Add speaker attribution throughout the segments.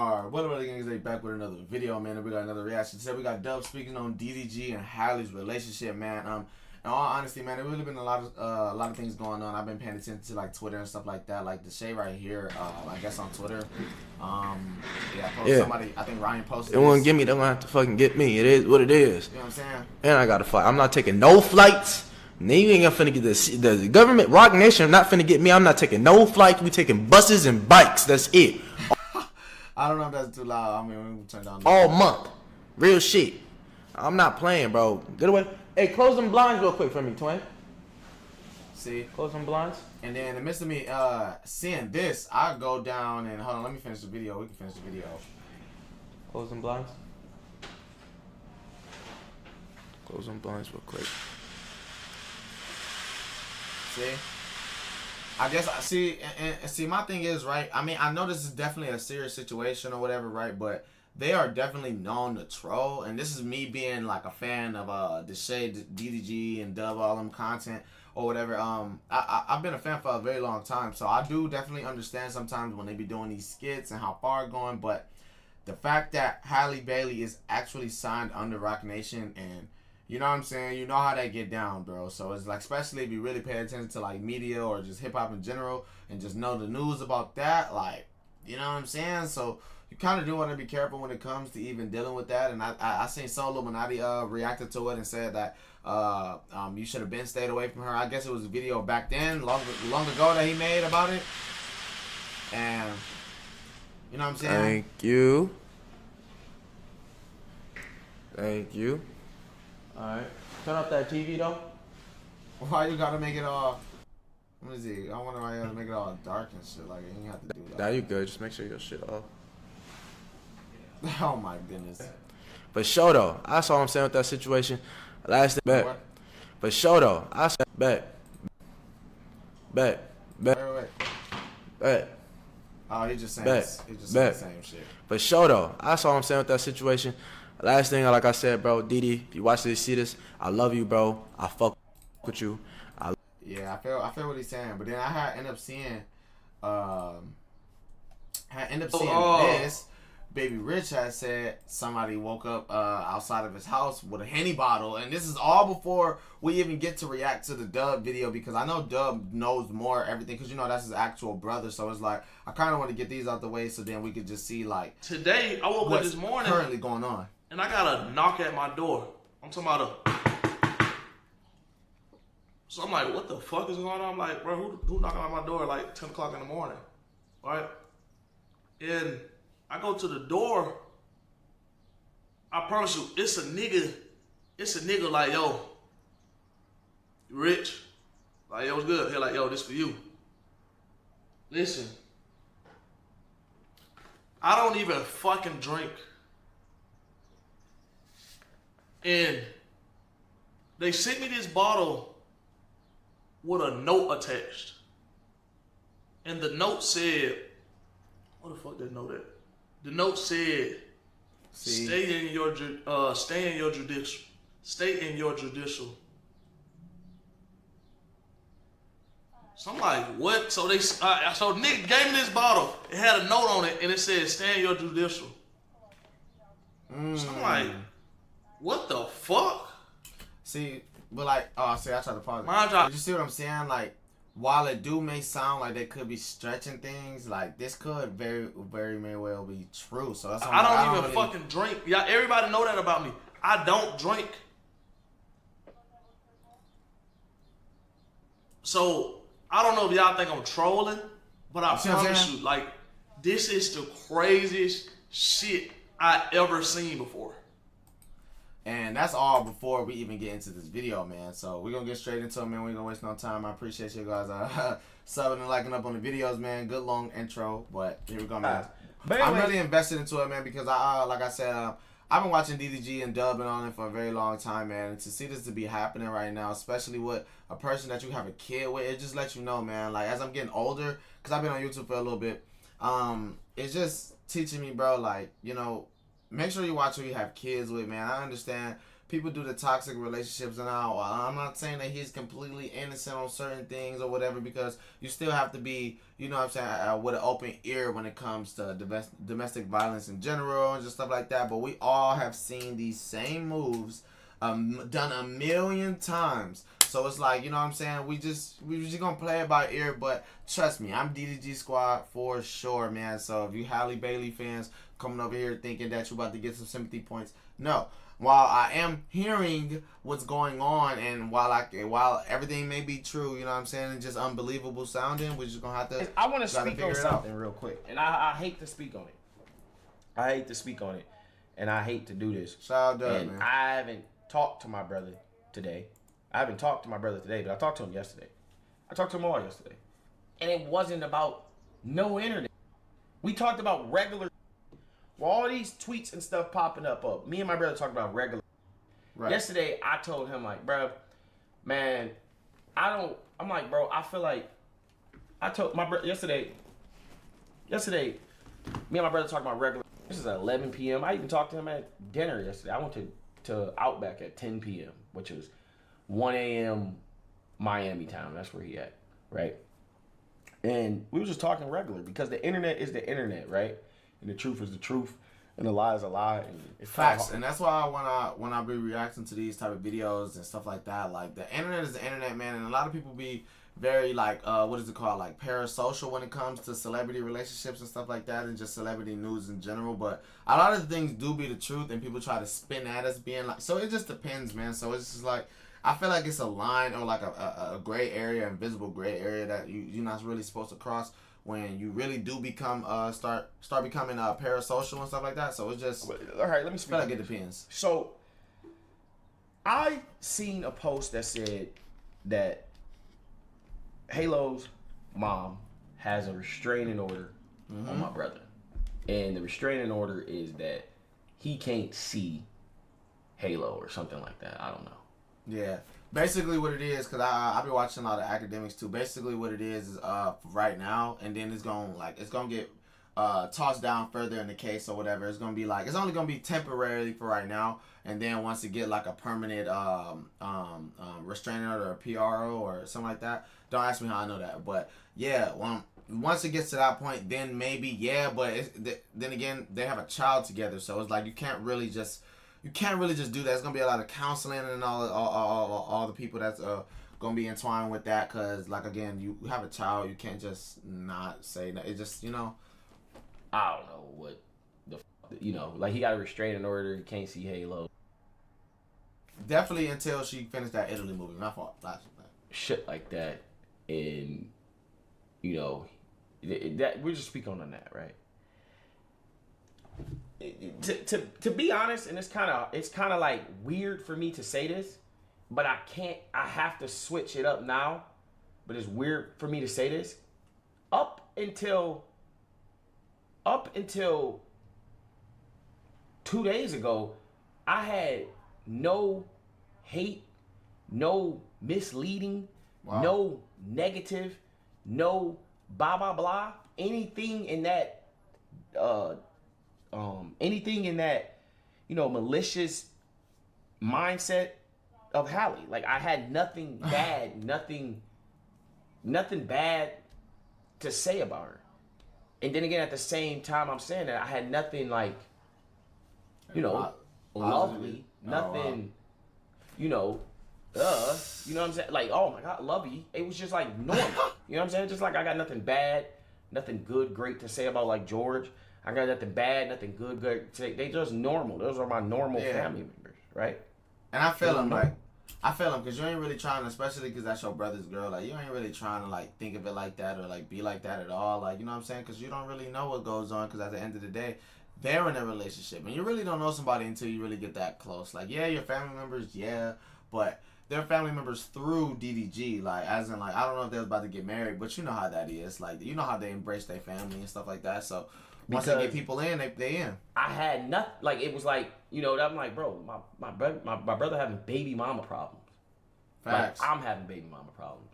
Speaker 1: Alright, what about the gangs? They back with another video, man. And we got another reaction. Today we got Dub speaking on DDG and Halle's relationship, man. In all honesty, man, there really been a lot of things going on. I've been paying attention to like Twitter and stuff like that. Like the shade right here, I guess on Twitter. Somebody, I think Ryan posted.
Speaker 2: They won't get me. They're gonna have to fucking get me. It is what it is.
Speaker 1: You know what I'm saying?
Speaker 2: And I gotta fight. I'm not taking no flights. You ain't finna get this. The government, Rock Nation, not finna get me. I'm not taking no flights. We taking buses and bikes. That's it.
Speaker 1: I don't know if that's too loud. I mean, we can turn down.
Speaker 2: All month. Real shit. I'm not playing, bro. Get away. Hey, close them blinds real quick for me, twin.
Speaker 1: See?
Speaker 2: Close them blinds.
Speaker 1: And then in the midst of me seeing this, I go down and hold on, let me finish the video. We can finish the video.
Speaker 2: Close them blinds. Close them blinds real quick.
Speaker 1: See? I guess I see, and see, my thing is, right, I mean, I know this is definitely a serious situation or whatever, right, but they are definitely known to troll, and this is me being like a fan of the Shade, DDG, and Dub, all them content or whatever. I've been a fan for a very long time, so I do definitely understand sometimes when they be doing these skits and how far going, but the fact that Halle Bailey is actually signed under Rock Nation, and you know what I'm saying? You know how they get down, bro. So it's like, especially if you really pay attention to like media or just hip hop in general and just know the news about that, like, you know what I'm saying? So you kind of do want to be careful when it comes to even dealing with that. And I seen Soul Illuminati reacted to it and said that you should have been stayed away from her. I guess it was a video back then, long ago that he made about it. And you know what I'm saying?
Speaker 2: Thank you. Thank you. Alright. Turn off that TV though.
Speaker 1: Why you gotta make it all? Let me see. I wonder why you gotta make it all dark and shit. Like, you ain't have to do that.
Speaker 2: Nah, you good. Just make sure your shit off.
Speaker 1: Oh my goodness.
Speaker 2: But show though, I saw what I'm saying with that situation. Last thing, bet. But show though, I said bet.
Speaker 1: Wait.
Speaker 2: Bet.
Speaker 1: Oh, he just saying.
Speaker 2: Bet.
Speaker 1: He just saying the same shit.
Speaker 2: But show though, I saw what I'm saying with that situation. Last thing, like I said, bro, Didi, if you watch this, see this, I love you, bro. I fuck with you.
Speaker 1: Yeah, I feel what he's saying, but then I had end up seeing, this. Baby Rich had said somebody woke up outside of his house with a Henny bottle, and this is all before we even get to react to the Dub video, because I know Dub knows more everything, because you know that's his actual brother. So it's like I kind of want to get these out the way so then we could just see like
Speaker 3: today. I woke up this morning
Speaker 1: currently going on,
Speaker 3: and I got a knock at my door. I'm talking about So I'm like, what the fuck is going on? I'm like, bro, who knocking on my door at like 10 o'clock in the morning, right? And I go to the door. I promise you, it's a nigga. It's a nigga like, yo, you rich? Like, yo, what's good? He like, yo, this for you. Listen, I don't even fucking drink. And they sent me this bottle with a note attached. And the note said, what the fuck did the note at? The note said, stay in your judicial. So I'm like, what? So so nigga gave me this bottle. It had a note on it, and it said, stay in your judicial. So I'm like, what the fuck?
Speaker 1: See, but like, I tried to pause it. Did you see what I'm saying? Like, while it do may sound like they could be stretching things, like this could very well be true. So that's
Speaker 3: I don't even fucking drink. Yeah, everybody know that about me. I don't drink. So I don't know if y'all think I'm trolling, but I promise you, like, this is the craziest shit I ever seen before.
Speaker 1: And that's all before we even get into this video, man. So we're going to get straight into it, man. We ain't going to waste no time. I appreciate you guys subbing and liking up on the videos, man. Good long intro, but here we go, man. I'm really invested into it, man, because like I said, I've been watching DDG and Dub and on it for a very long time, man. And to see this to be happening right now, especially with a person that you have a kid with, it just lets you know, man, like, as I'm getting older, because I've been on YouTube for a little bit, it's just teaching me, bro, like, you know, make sure you watch who you have kids with, man. I understand people do the toxic relationships and all. I'm not saying that he's completely innocent on certain things or whatever, because you still have to be, you know what I'm saying, with an open ear when it comes to domestic violence in general and just stuff like that. But we all have seen these same moves done a million times. So it's like, you know what I'm saying, we just gonna play it by ear. But trust me, I'm DDG Squad for sure, man. So if you Halle Bailey fans coming over here thinking that you're about to get some sympathy points, no. While I am hearing what's going on, and while everything may be true, you know what I'm saying, and just unbelievable sounding, we're just gonna have to.
Speaker 4: I want to speak on something real quick, and I hate to speak on it. I hate to speak on it, and I hate to do this.
Speaker 1: Shout out,
Speaker 4: and
Speaker 1: man.
Speaker 4: I haven't talked to my brother today. But I talked to him yesterday. I talked to him all yesterday, and it wasn't about no internet. We talked about regular. Well, all these tweets and stuff popping up. Me and my brother talked about regular. Right. Yesterday, I told him, like, bro, man, I'm like, bro, I feel like, I told my brother, yesterday, me and my brother talked about regular. This is at 11 p.m. I even talked to him at dinner yesterday. I went to Outback at 10 p.m., which was 1 a.m. Miami time. That's where he at, right? And we were just talking regular, because the internet is the internet, right? And the truth is the truth, and the lie is a lie. And it's
Speaker 1: facts, and that's why when I be reacting to these type of videos and stuff like that, like, the internet is the internet, man. And a lot of people be very, like, what is it called, like, parasocial when it comes to celebrity relationships and stuff like that, and just celebrity news in general. But a lot of the things do be the truth, and people try to spin at us being like, so it just depends, man. So it's just like, I feel like it's a line, or like a gray area, invisible gray area that you're not really supposed to cross when you really do become start becoming parasocial and stuff like that. So it's just,
Speaker 4: all right, let me speak.
Speaker 1: I feel like it depends.
Speaker 4: So I seen a post that said that Halo's mom has a restraining order on my brother, and the restraining order is that he can't see Halo or something like that. I don't know.
Speaker 1: Yeah, basically what it is, because I've been watching a lot of academics too. Basically what it is right now, and then it's gonna get tossed down further in the case or whatever. It's gonna be like, it's only gonna be temporarily for right now, and then once it get like a permanent restraining order or PRO or something like that. Don't ask me how I know that, but yeah, once it gets to that point, then maybe, yeah. But then again, they have a child together, so it's like you can't really just do that. It's gonna be a lot of counseling and all the people that's gonna be entwined with that, because, like, again, you have a child, you can't just not say that. It just, you know,
Speaker 4: I don't know what like, he got a restraining order, he can't see Halo.
Speaker 1: Definitely until she finished that Italy movie. My fault.
Speaker 4: Shit like that, and that we're just speaking on that, right? To be honest, and it's kind of like weird for me to say this, but I have to switch it up now, but it's weird for me to say this. Up until 2 days ago, I had no hate, no misleading, no negative, no blah blah blah, anything in that malicious mindset of Halle. Like, I had nothing bad, nothing bad to say about her. And then again, at the same time, I'm saying that I had nothing like, lovely, nothing, you know what I'm saying? Like, oh my God, lovey. It was just like normal. You know what I'm saying? Just like, I got nothing bad, nothing good, great to say about, like, George. I got nothing bad, nothing good to say. They just normal. Those are my normal family members, right?
Speaker 1: And I feel them, because you ain't really trying to, especially because that's your brother's girl, like, you ain't really trying to, like, think of it like that or, like, be like that at all. Like, you know what I'm saying? Because you don't really know what goes on, because at the end of the day, they're in a relationship. And you really don't know somebody until you really get that close. Like, yeah, your family members, yeah, but they're family members through DDG. Like, as in, like, I don't know if they're about to get married, but you know how that is. Like, you know how they embrace their family and stuff like that. So once they get people in, they in.
Speaker 4: I had nothing. Like, it was like, I'm like, bro, my brother having baby mama problems.
Speaker 1: Facts.
Speaker 4: Like, I'm having baby mama problems.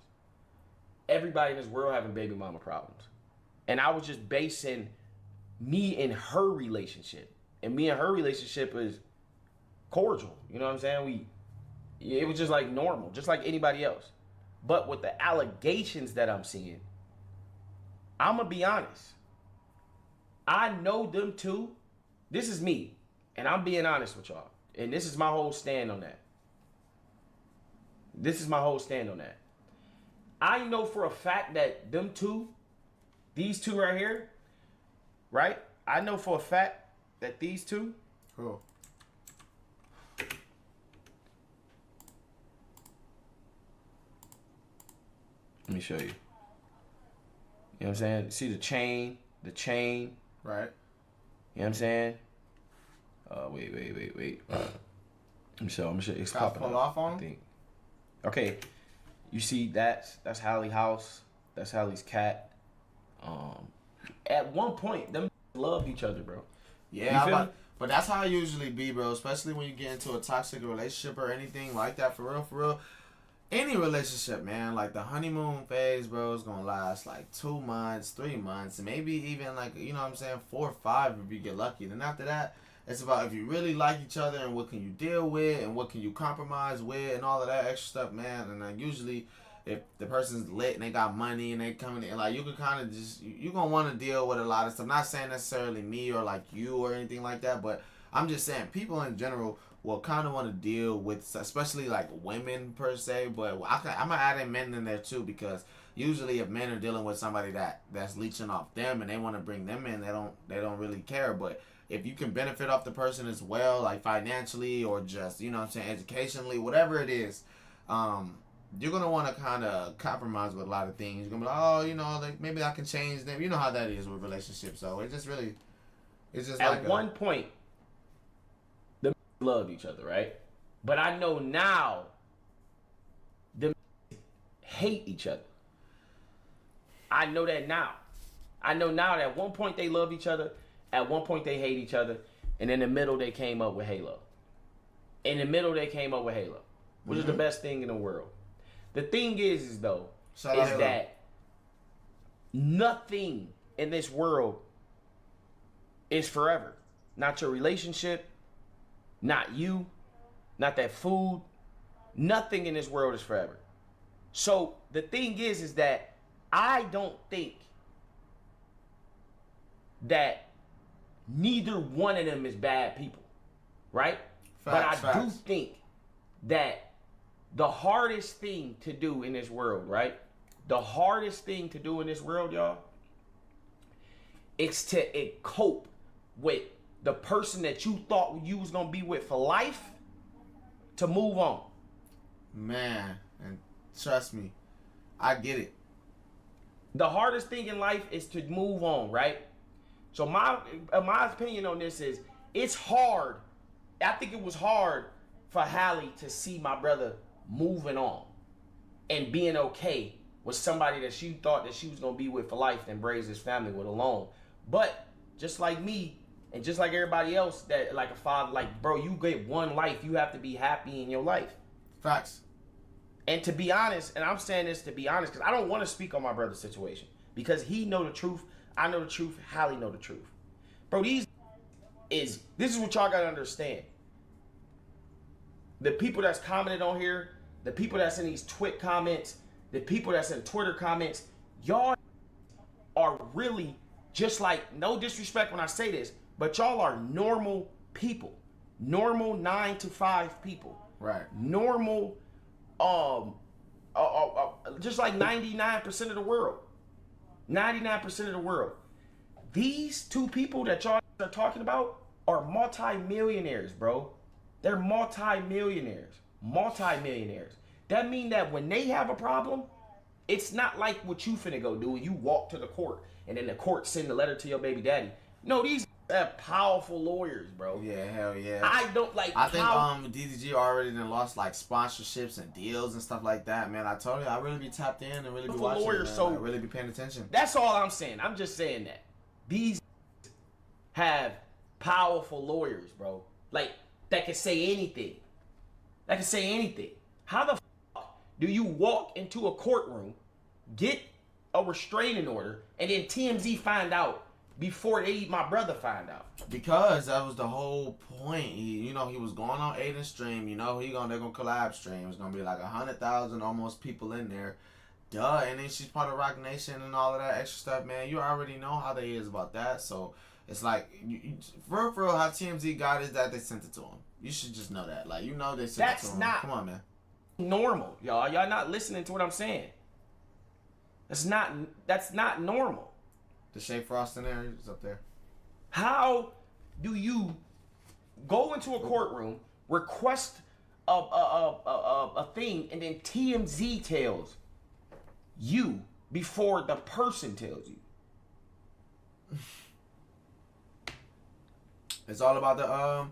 Speaker 4: Everybody in this world having baby mama problems. And I was just basing me and her relationship. And me and her relationship is cordial. You know what I'm saying? It was just like normal, just like anybody else. But with the allegations that I'm seeing, I'm gonna be honest. I know them two. This is me, and I'm being honest with y'all. And this is my whole stand on that. I know for a fact that them two, these two right here, right? I know for a fact that these two.
Speaker 1: Cool.
Speaker 4: Let me show you. You know what I'm saying? See the chain.
Speaker 1: Right.
Speaker 4: You know what I'm saying? Wait. Let me show you. It's
Speaker 1: Got
Speaker 4: popping
Speaker 1: pull
Speaker 4: up,
Speaker 1: off on
Speaker 4: I think. Okay. You see that's Halle's house. That's Halle's cat. At one point, them loved each other, bro.
Speaker 1: Yeah, but that's how I usually be, bro. Especially when you get into a toxic relationship or anything like that. For real. Any relationship, man, like the honeymoon phase, bro, is gonna last like 2 months, 3 months, maybe even like, you know what I'm saying, 4 or 5 if you get lucky. Then after that, it's about if you really like each other and what can you deal with and what can you compromise with and all of that extra stuff, man. And then usually, if the person's lit and they got money and they coming in, like you can kind of just, you're gonna want to deal with a lot of stuff. Not saying necessarily me or like you or anything like that, but I'm just saying people in general will kind of want to deal with, especially like women per se, but I'm gonna add in men in there too, because usually if men are dealing with somebody that's leeching off them and they want to bring them in, they don't really care. But if you can benefit off the person as well, like financially or just, you know what I'm saying, educationally, whatever it is, you're gonna want to kind of compromise with a lot of things. You're gonna be like, oh, you know, like maybe I can change them. You know how that is with relationships. So it's just
Speaker 4: At
Speaker 1: like
Speaker 4: one point, them loved each other, right? But I know now, them hate each other. I know that now. I know now that at one point they love each other, at one point they hate each other, and in the middle they came up with Halo. Which is the best thing in the world. The thing is though, that nothing in this world is forever. Not your relationship, not you, not that food. Nothing in this world is forever. So the thing is that I don't think that neither one of them is bad people, right?
Speaker 1: Facts.
Speaker 4: But I do think that the hardest thing to do in this world, right? The hardest thing to do in this world, y'all, is to cope with the person that you thought you was gonna be with for life, to move on.
Speaker 1: Man, and trust me, I get it.
Speaker 4: The hardest thing in life is to move on, right? So my opinion on this is, it's hard. I think it was hard for Halle to see my brother moving on and being okay with somebody that she thought that she was gonna be with for life and raise his family with alone. But just like me, and just like everybody else, that like a father, like, bro, you get one life, you have to be happy in your life.
Speaker 1: Facts.
Speaker 4: And to be honest, and I'm saying this to be honest, because I don't want to speak on my brother's situation, because he know the truth, I know the truth, Halle know the truth. Bro, this is what y'all gotta understand. The people that's commented on here, the people that's in these Twit comments, the people that's in Twitter comments, y'all are really just like, no disrespect when I say this, but y'all are normal people. Normal 9 to 5 people.
Speaker 1: Right.
Speaker 4: Normal, just like 99% of the world. 99% of the world. These two people that y'all are talking about are multi-millionaires, bro. They're multi-millionaires. That mean that when they have a problem, it's not like what you finna go do and you walk to the court and then the court send a letter to your baby daddy. No, these are powerful lawyers, bro.
Speaker 1: Yeah, hell yeah.
Speaker 4: I think
Speaker 1: DDG already done lost like sponsorships and deals and stuff like that, man. I told you, I really be tapped in and really be watching
Speaker 4: lawyers,
Speaker 1: man.
Speaker 4: so
Speaker 1: I really be paying attention.
Speaker 4: That's all I'm saying. I'm just saying that these have powerful lawyers, bro. Like, that can say anything. How the fuck do you walk into a courtroom, get a restraining order, and then TMZ find out before my brother find out?
Speaker 1: Because that was the whole point. He was going on Aiden stream. They're gonna collab stream. It's gonna be like 100,000 almost people in there. Duh. And then she's part of Rock Nation and all of that extra stuff, man. You already know how they is about that. So it's like, for real, how TMZ got is that they sent it to him. You should just know that. Like, they sent it to him. Come on, man.
Speaker 4: Normal, y'all. Y'all not listening to what I'm saying. That's not normal.
Speaker 1: The Shea Frost in there is up there.
Speaker 4: How do you go into a courtroom, request a thing, and then TMZ tells you before the person tells you?
Speaker 1: It's all about the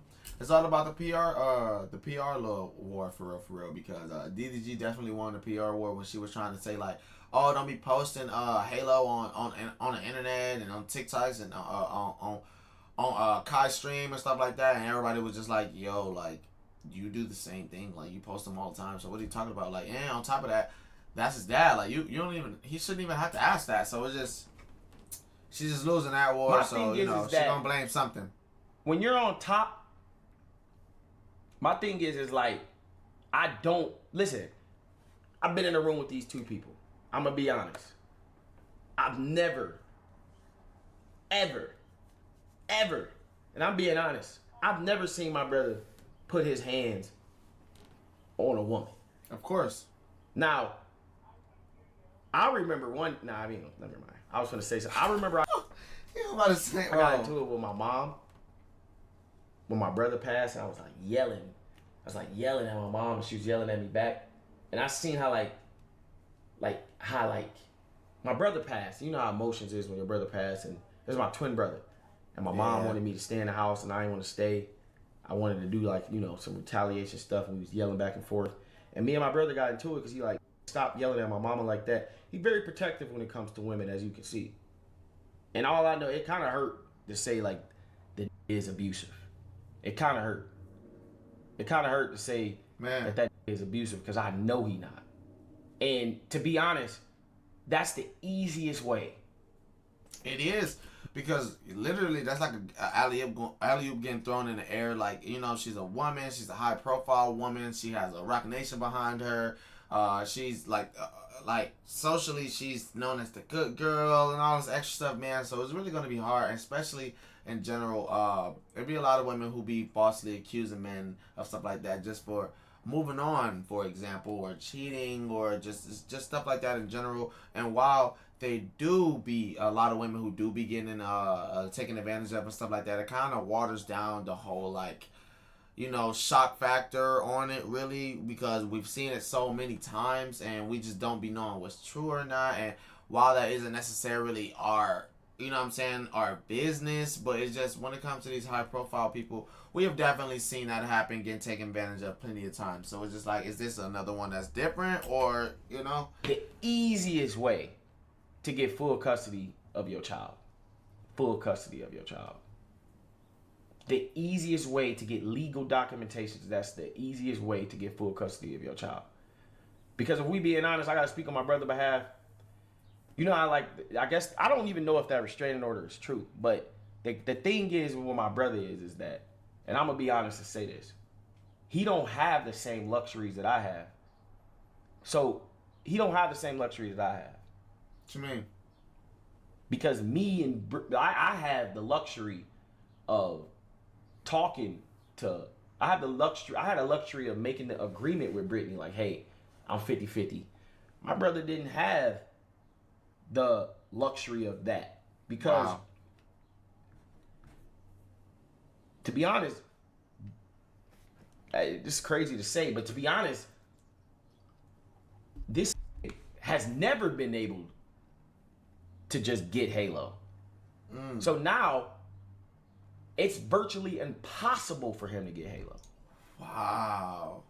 Speaker 1: PR little war for real because DDG definitely won the PR war when she was trying to say like, oh, don't be posting Halo on the internet and on TikToks and on Kai stream and stuff like that, and everybody was just like, yo, like, you do the same thing, like, you post them all the time, so what are you talking about? Like, and on top of that, that's his dad, like, you don't even, he shouldn't even have to ask that. So it's just, she's just losing that war. So she's gonna blame something.
Speaker 4: When you're on top, my thing is like, I don't listen. I've been in a room with these two people. I'm gonna be honest. I've never, ever, and I'm being honest, I've never seen my brother put his hands on a woman.
Speaker 1: Of course.
Speaker 4: Now, I remember one. Never mind. I was gonna say something. I remember I got into it with my mom when my brother passed, and I was like yelling. I was like yelling at my mom, and she was yelling at me back. And I seen how my brother passed. You know how emotions is when your brother passed, and this is my twin brother. And my mom wanted me to stay in the house, and I didn't want to stay. I wanted to do some retaliation stuff, and we was yelling back and forth. And me and my brother got into it because he stopped yelling at my mama like that. He's very protective when it comes to women, as you can see. And all I know, it kind of hurt to say that is abusive. It kind of hurt. It kind of hurt to say that is abusive because I know he not. And to be honest, that's the easiest way.
Speaker 1: It is. Because literally, that's like an alley-oop getting thrown in the air. Like, she's a woman. She's a high-profile woman. She has a Rock Nation behind her. She's like socially, she's known as the good girl and all this extra stuff, man. So it's really going to be hard, especially in general. There'd be a lot of women who be falsely accusing men of stuff like that just for moving on, for example, or cheating, or just stuff like that in general. And while they do be a lot of women who do be getting taken advantage of and stuff like that, it kind of waters down the whole shock factor on it, really, because we've seen it so many times and we just don't be knowing what's true or not. And while that isn't necessarily our business, but it's just when it comes to these high profile people, we have definitely seen that happen, getting taken advantage of plenty of times. So it's just like, is this another one that's different, or
Speaker 4: the easiest way to get full custody of your child. The easiest way to get legal documentation, that's the easiest way to get full custody of your child. Because if we being honest, I gotta speak on my brother's behalf. I guess, I don't even know if that restraining order is true, but the thing is with my brother is that, and I'm gonna be honest and say this, he don't have the same luxuries that I have. So, he don't have the same luxuries that I have.
Speaker 1: What you mean?
Speaker 4: Because I have the luxury of talking to, I had a luxury of making the agreement with Brittany, like, hey, I'm 50-50. My brother didn't have the luxury of that. Because, to be honest, this is crazy to say, but to be honest, this has never been able to just get Halo. So now, it's virtually impossible for him to get Halo.
Speaker 1: Wow.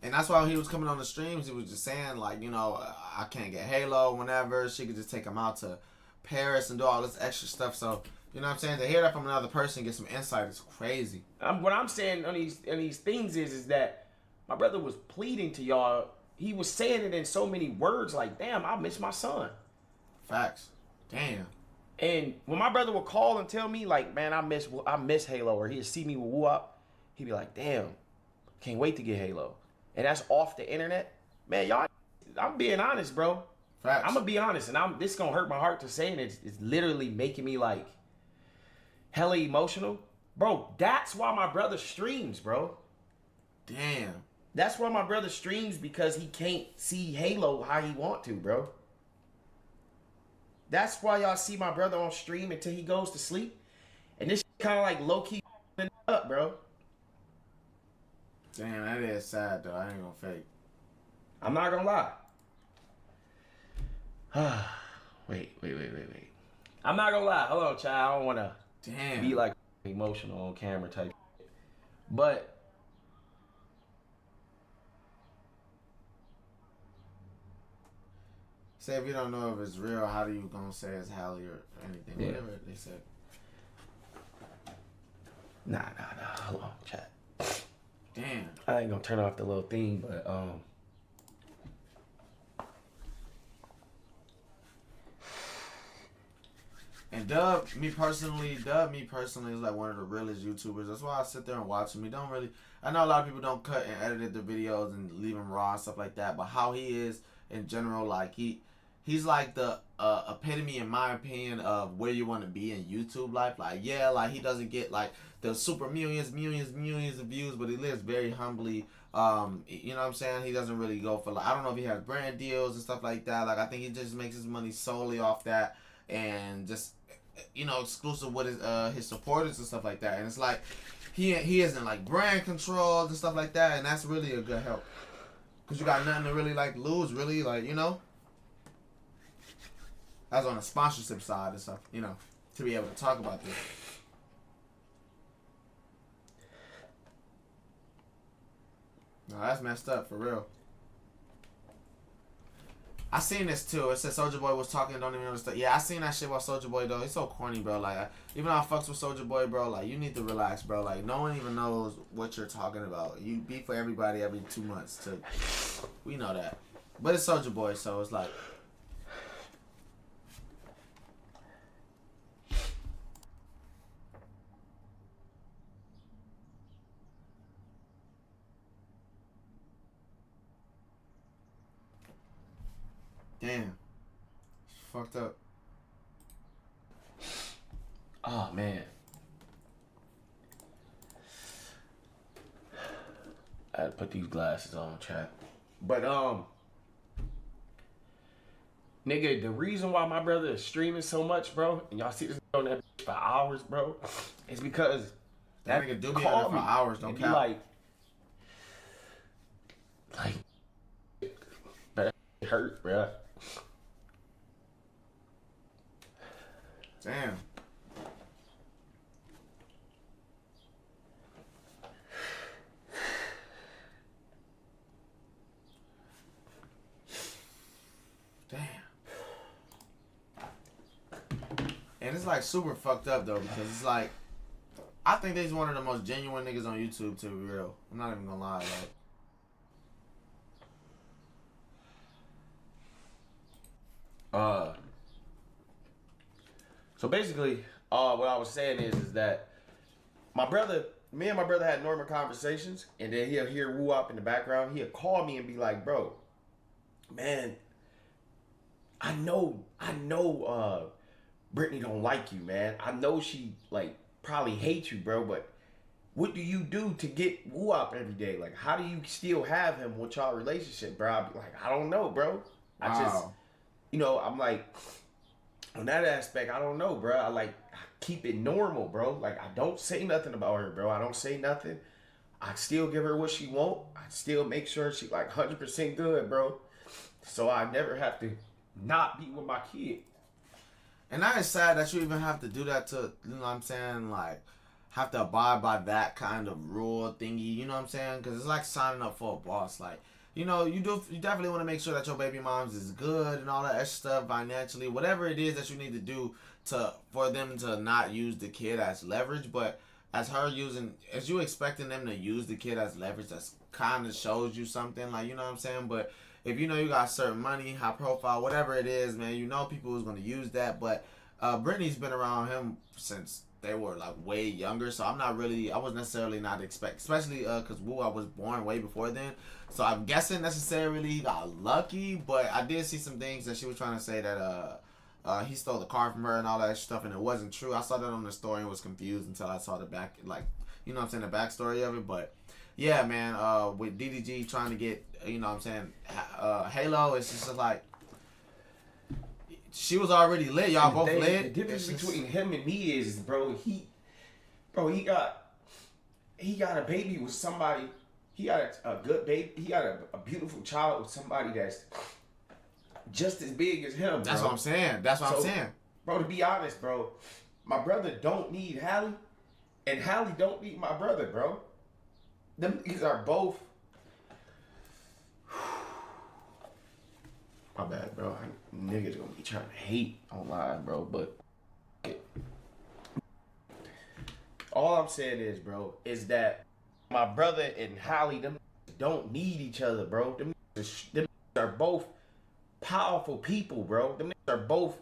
Speaker 1: And that's why he was coming on the streams, he was just saying, I can't get Halo whenever. She could just take him out to Paris and do all this extra stuff. So, you know what I'm saying? To hear that from another person, get some insight, is crazy.
Speaker 4: What I'm saying on these things is that my brother was pleading to y'all. He was saying it in so many words, like, damn, I miss my son.
Speaker 1: Facts. Damn.
Speaker 4: And when my brother would call and tell me, like, man, I miss Halo, or he'd see me with Woo-Up, he'd be like, damn, can't wait to get Halo. And that's off the internet. Man, y'all, I'm being honest, bro.
Speaker 1: Facts.
Speaker 4: I'm gonna be honest, and this gonna hurt my heart to say, and it's literally making me like hella emotional. Bro, that's why my brother streams, bro.
Speaker 1: Damn.
Speaker 4: That's why my brother streams, because he can't see Halo how he want to, bro. That's why y'all see my brother on stream until he goes to sleep. And this kind of like low-key up, bro.
Speaker 1: Damn, that is sad, though. I ain't gonna fake.
Speaker 4: I'm not gonna lie. Wait. I'm not gonna lie. Hold on, child. I don't wanna be like emotional on camera type. But
Speaker 1: say if you don't know if it's real, how do you gonna say it's Halle or anything?
Speaker 4: Yeah.
Speaker 1: Whatever they said.
Speaker 4: Nah. Hold on, chat.
Speaker 1: Damn.
Speaker 4: I ain't gonna turn off the little thing, but
Speaker 1: And Dub, me personally is like one of the realest YouTubers. That's why I sit there and watch him. I know a lot of people don't cut and edit the videos and leave them raw and stuff like that, but how he is in general, like he's like the epitome, in my opinion, of where you want to be in YouTube life. Like, yeah, like he doesn't get like the super millions of views, but he lives very humbly. You know what I'm saying? He doesn't really go for like, I don't know if he has brand deals and stuff like that. Like, I think he just makes his money solely off that, and just, you know, exclusive with his supporters and stuff like that. And it's like he isn't like brand controlled and stuff like that, and that's really a good help, because you got nothing to really like lose, really, like, you know. That's on the sponsorship side and stuff, you know, to be able to talk about this. No, that's messed up, for real. I seen this too. It said Soulja Boy was talking, don't even understand. Yeah, I seen that shit about Soulja Boy, though. He's so corny, bro. Like, even though I fucks with Soulja Boy, bro, like, you need to relax, bro. Like, no one even knows what you're talking about. You beef for everybody every 2 months, too. We know that. But it's Soulja Boy, so it's like... Damn. It's fucked up.
Speaker 4: oh man, I had to put these glasses on, chat. But nigga, the reason why my brother is streaming so much, bro, and y'all see this on that bitch for hours, bro, is because
Speaker 1: That nigga do be on there for hours, don't count.
Speaker 4: Like, that hurt, bro.
Speaker 1: Damn. Damn. And it's like super fucked up though, because it's like, I think they's one of the most genuine niggas on YouTube, to be real. I'm not even gonna lie, like.
Speaker 4: So basically, what I was saying is that me and my brother had normal conversations, and then he'll hear woo up in the background. He'll call me and be like, "Bro, man, I know, Brittany don't like you, man. I know she like probably hates you, bro. But what do you do to get woo up every day? Like, how do you still have him with y'all relationship, bro?" I'll be like, "I don't know, bro. I just, you know, I'm like." On that aspect, I don't know, bro. I keep it normal, bro. Like, I don't say nothing about her, bro. I don't say nothing. I still give her what she want. I still make sure she like 100% good, bro. So I never have to not be with my kid.
Speaker 1: And that is sad that you even have to do that to, you know what I'm saying, like, have to abide by that kind of rule thingy, you know what I'm saying? Because it's like signing up for a boss. Like, you know, you definitely want to make sure that your baby mom's is good and all that extra stuff financially, whatever it is that you need to do for them to not use the kid as leverage. But as you expecting them to use the kid as leverage, that's kind of shows you something, like, you know what I'm saying? But if you know you got certain money, high profile, whatever it is, man, you know people is going to use that. But Brittany's been around him since they were like way younger, so I was necessarily not especially because Woo, I was born way before then, so I'm guessing necessarily he got lucky, but I did see some things that she was trying to say that he stole the car from her and all that stuff, and it wasn't true. I saw that on the story and was confused until I saw the back, like, you know what I'm saying, the backstory of it. But yeah, man, with DDG trying to get, you know what I'm saying, Halo, it's just like, she was already lit. Y'all both lit.
Speaker 4: The difference between him and me is, bro, he got a baby with somebody. He got a good baby. He got a beautiful child with somebody that's just as big as him.
Speaker 1: That's what I'm saying. I'm saying.
Speaker 4: Bro, to be honest, bro, my brother don't need Halle, and Halle don't need my brother, bro. Them niggas are both. My bad, bro. Niggas gonna be trying to hate online, bro. But all I'm saying is, bro, is that my brother and Halle, them don't need each other, bro. Them are both powerful people, bro. Them are both,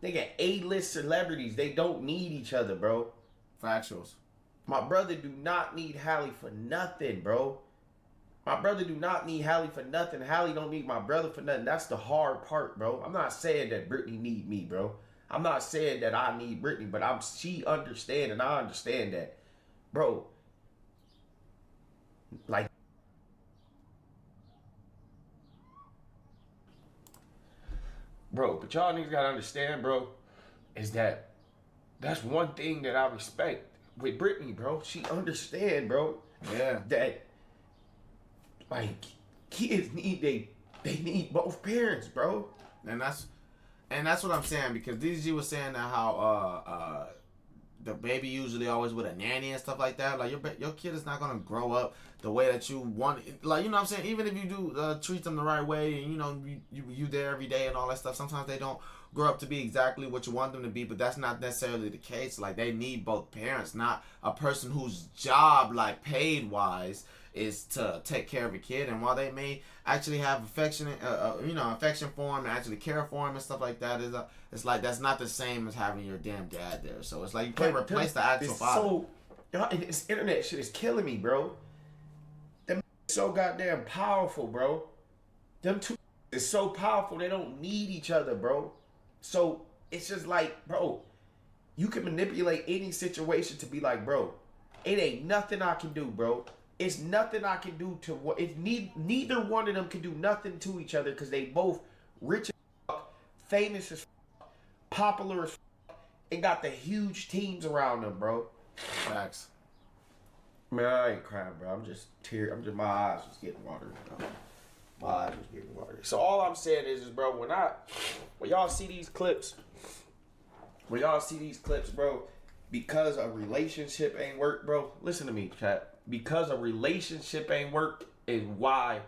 Speaker 4: they got A-list celebrities. They don't need each other, bro.
Speaker 1: Factuals.
Speaker 4: My brother do not need Halle for nothing, bro. My brother do not need Halle for nothing. Halle don't need my brother for nothing. That's the hard part, bro. I'm not saying that Brittany need me, bro. I'm not saying that I need Brittany, but she understand and I understand that, bro. Like, bro, but y'all niggas gotta understand, bro, is that that's one thing that I respect with Brittany, bro. She understand, bro.
Speaker 1: Yeah.
Speaker 4: That, like, kids need they need both parents, bro.
Speaker 1: And that's what I'm saying, because DDG was saying that how the baby usually always with a nanny and stuff like that. Like, your kid is not gonna grow up the way that you want. Like, you know what I'm saying? Even if you do treat them the right way, and you know you there every day and all that stuff, sometimes they don't grow up to be exactly what you want them to be. But that's not necessarily the case. Like, they need both parents, not a person whose job, like, paid wise, is to take care of a kid. And while they may actually have affection for him and actually care for him and stuff like that, it's like that's not the same as having your damn dad there. So it's like you can't replace the actual father.
Speaker 4: So, y'all, this internet shit is killing me, bro. Them so goddamn powerful, bro. Them two is so powerful they don't need each other, bro. So it's just like, bro, you can manipulate any situation to be like, bro, it ain't nothing I can do, bro. It's nothing I can do to what. It's neither one of them can do nothing to each other because they both rich as fuck, famous as fuck, popular as fuck, and got the huge teams around them, bro.
Speaker 1: Facts.
Speaker 4: Man, I ain't crying, bro. My eyes was getting watery, bro. My eyes was getting watery. So all I'm saying is bro, when y'all see these clips, bro, because a relationship ain't work, bro. Listen to me, chat. Because a relationship ain't work is why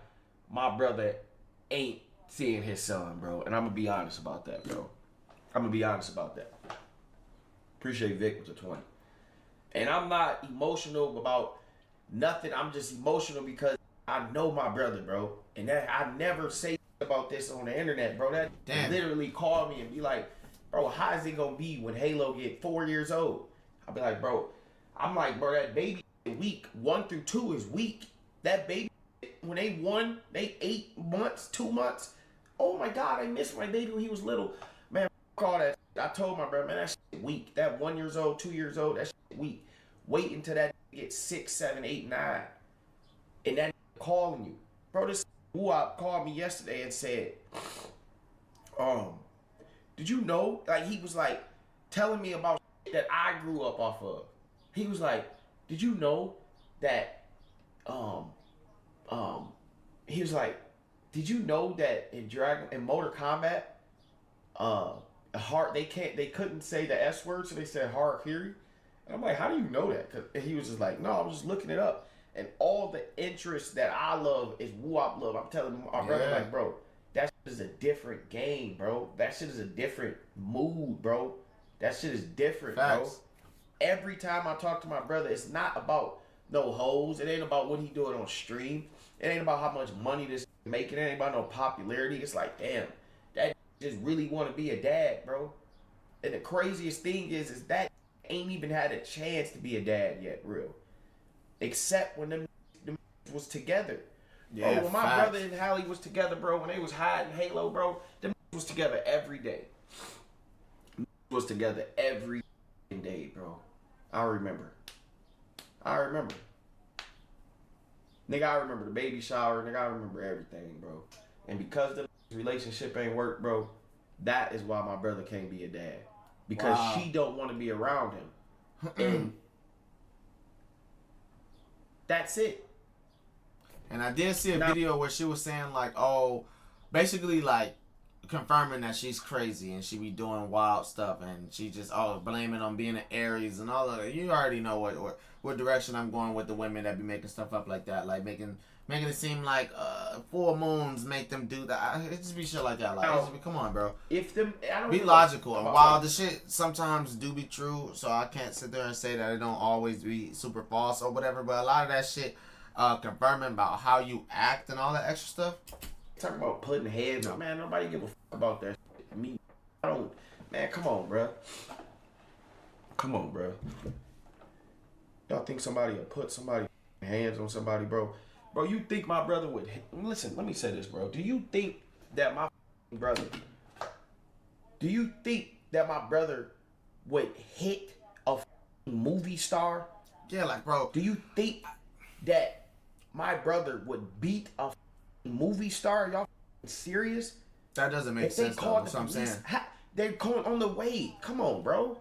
Speaker 4: my brother ain't seeing his son, bro. And I'm gonna be honest about that, bro. Appreciate Vic with the 20. And I'm not emotional about nothing. I'm just emotional because I know my brother, bro. And that I never say about this on the internet, bro. That literally call me and be like, bro, how is it gonna be when Halo get 4 years old? I'll be like, bro, that baby week 1 through 2 is weak. That baby, when they 8 months, 2 months. Oh my God, I missed my baby when he was little. Man, all that. I told my brother, man, that shit weak. That 1 year old, 2 years old, that shit weak. Wait until that gets 6, 7, 8, 9, and that calling you, bro. This Woo-Op called me yesterday and said, did you know? Like, he was like telling me about shit that I grew up off of. He was like, did you know that, he was like, did you know that in Mortal Kombat, they couldn't say the S word, so they said harakiri. And I'm like, how do you know that? And he was just like, no, I was just looking it up. And all the interest that I love is Woo-Op love. I'm telling my brother, like, bro, that shit is a different game, bro. That shit is a different mood, bro. That shit is different, bro. Every time I talk to my brother, it's not about no hoes. It ain't about what he doing on stream. It ain't about how much money this making. It ain't about no popularity. It's like, damn, that just really want to be a dad, bro. And the craziest thing is that ain't even had a chance to be a dad yet, real. Except when them was together.
Speaker 1: Yeah,
Speaker 4: bro, when my brother and Halle was together, bro, when they was hiding Halo, bro, them was together every day. Was together every day, bro. I remember. Nigga, I remember the baby shower. Nigga, I remember everything, bro. And because the relationship ain't work, bro, that is why my brother can't be a dad. Because she don't want to be around him. And that's it.
Speaker 1: And I did see a video where she was saying like, oh, basically like confirming that she's crazy and she be doing wild stuff and she just blaming on being an Aries and all of that. You already know what direction I'm going with the women that be making stuff up like that, like making it seem like full moons make them do that. It just be shit like that. Like, come on, bro. Be logical. And while the shit sometimes do be true, so I can't sit there and say that it don't always be super false or whatever. But a lot of that shit confirming about how you act and all that extra stuff.
Speaker 4: Talking about putting heads on, man. Nobody give a fuck about that shit. Me, I don't. Man, come on, bro. Y'all think somebody will put somebody hands on somebody, bro? Bro, you think my brother would listen, let me say this, bro. Do you think that my brother would hit a movie star?
Speaker 1: Yeah, like, bro.
Speaker 4: Do you think that my brother would beat a movie star? Y'all serious?
Speaker 1: That doesn't make sense, though. That's what I'm saying.
Speaker 4: They're going on the way. Come on, bro.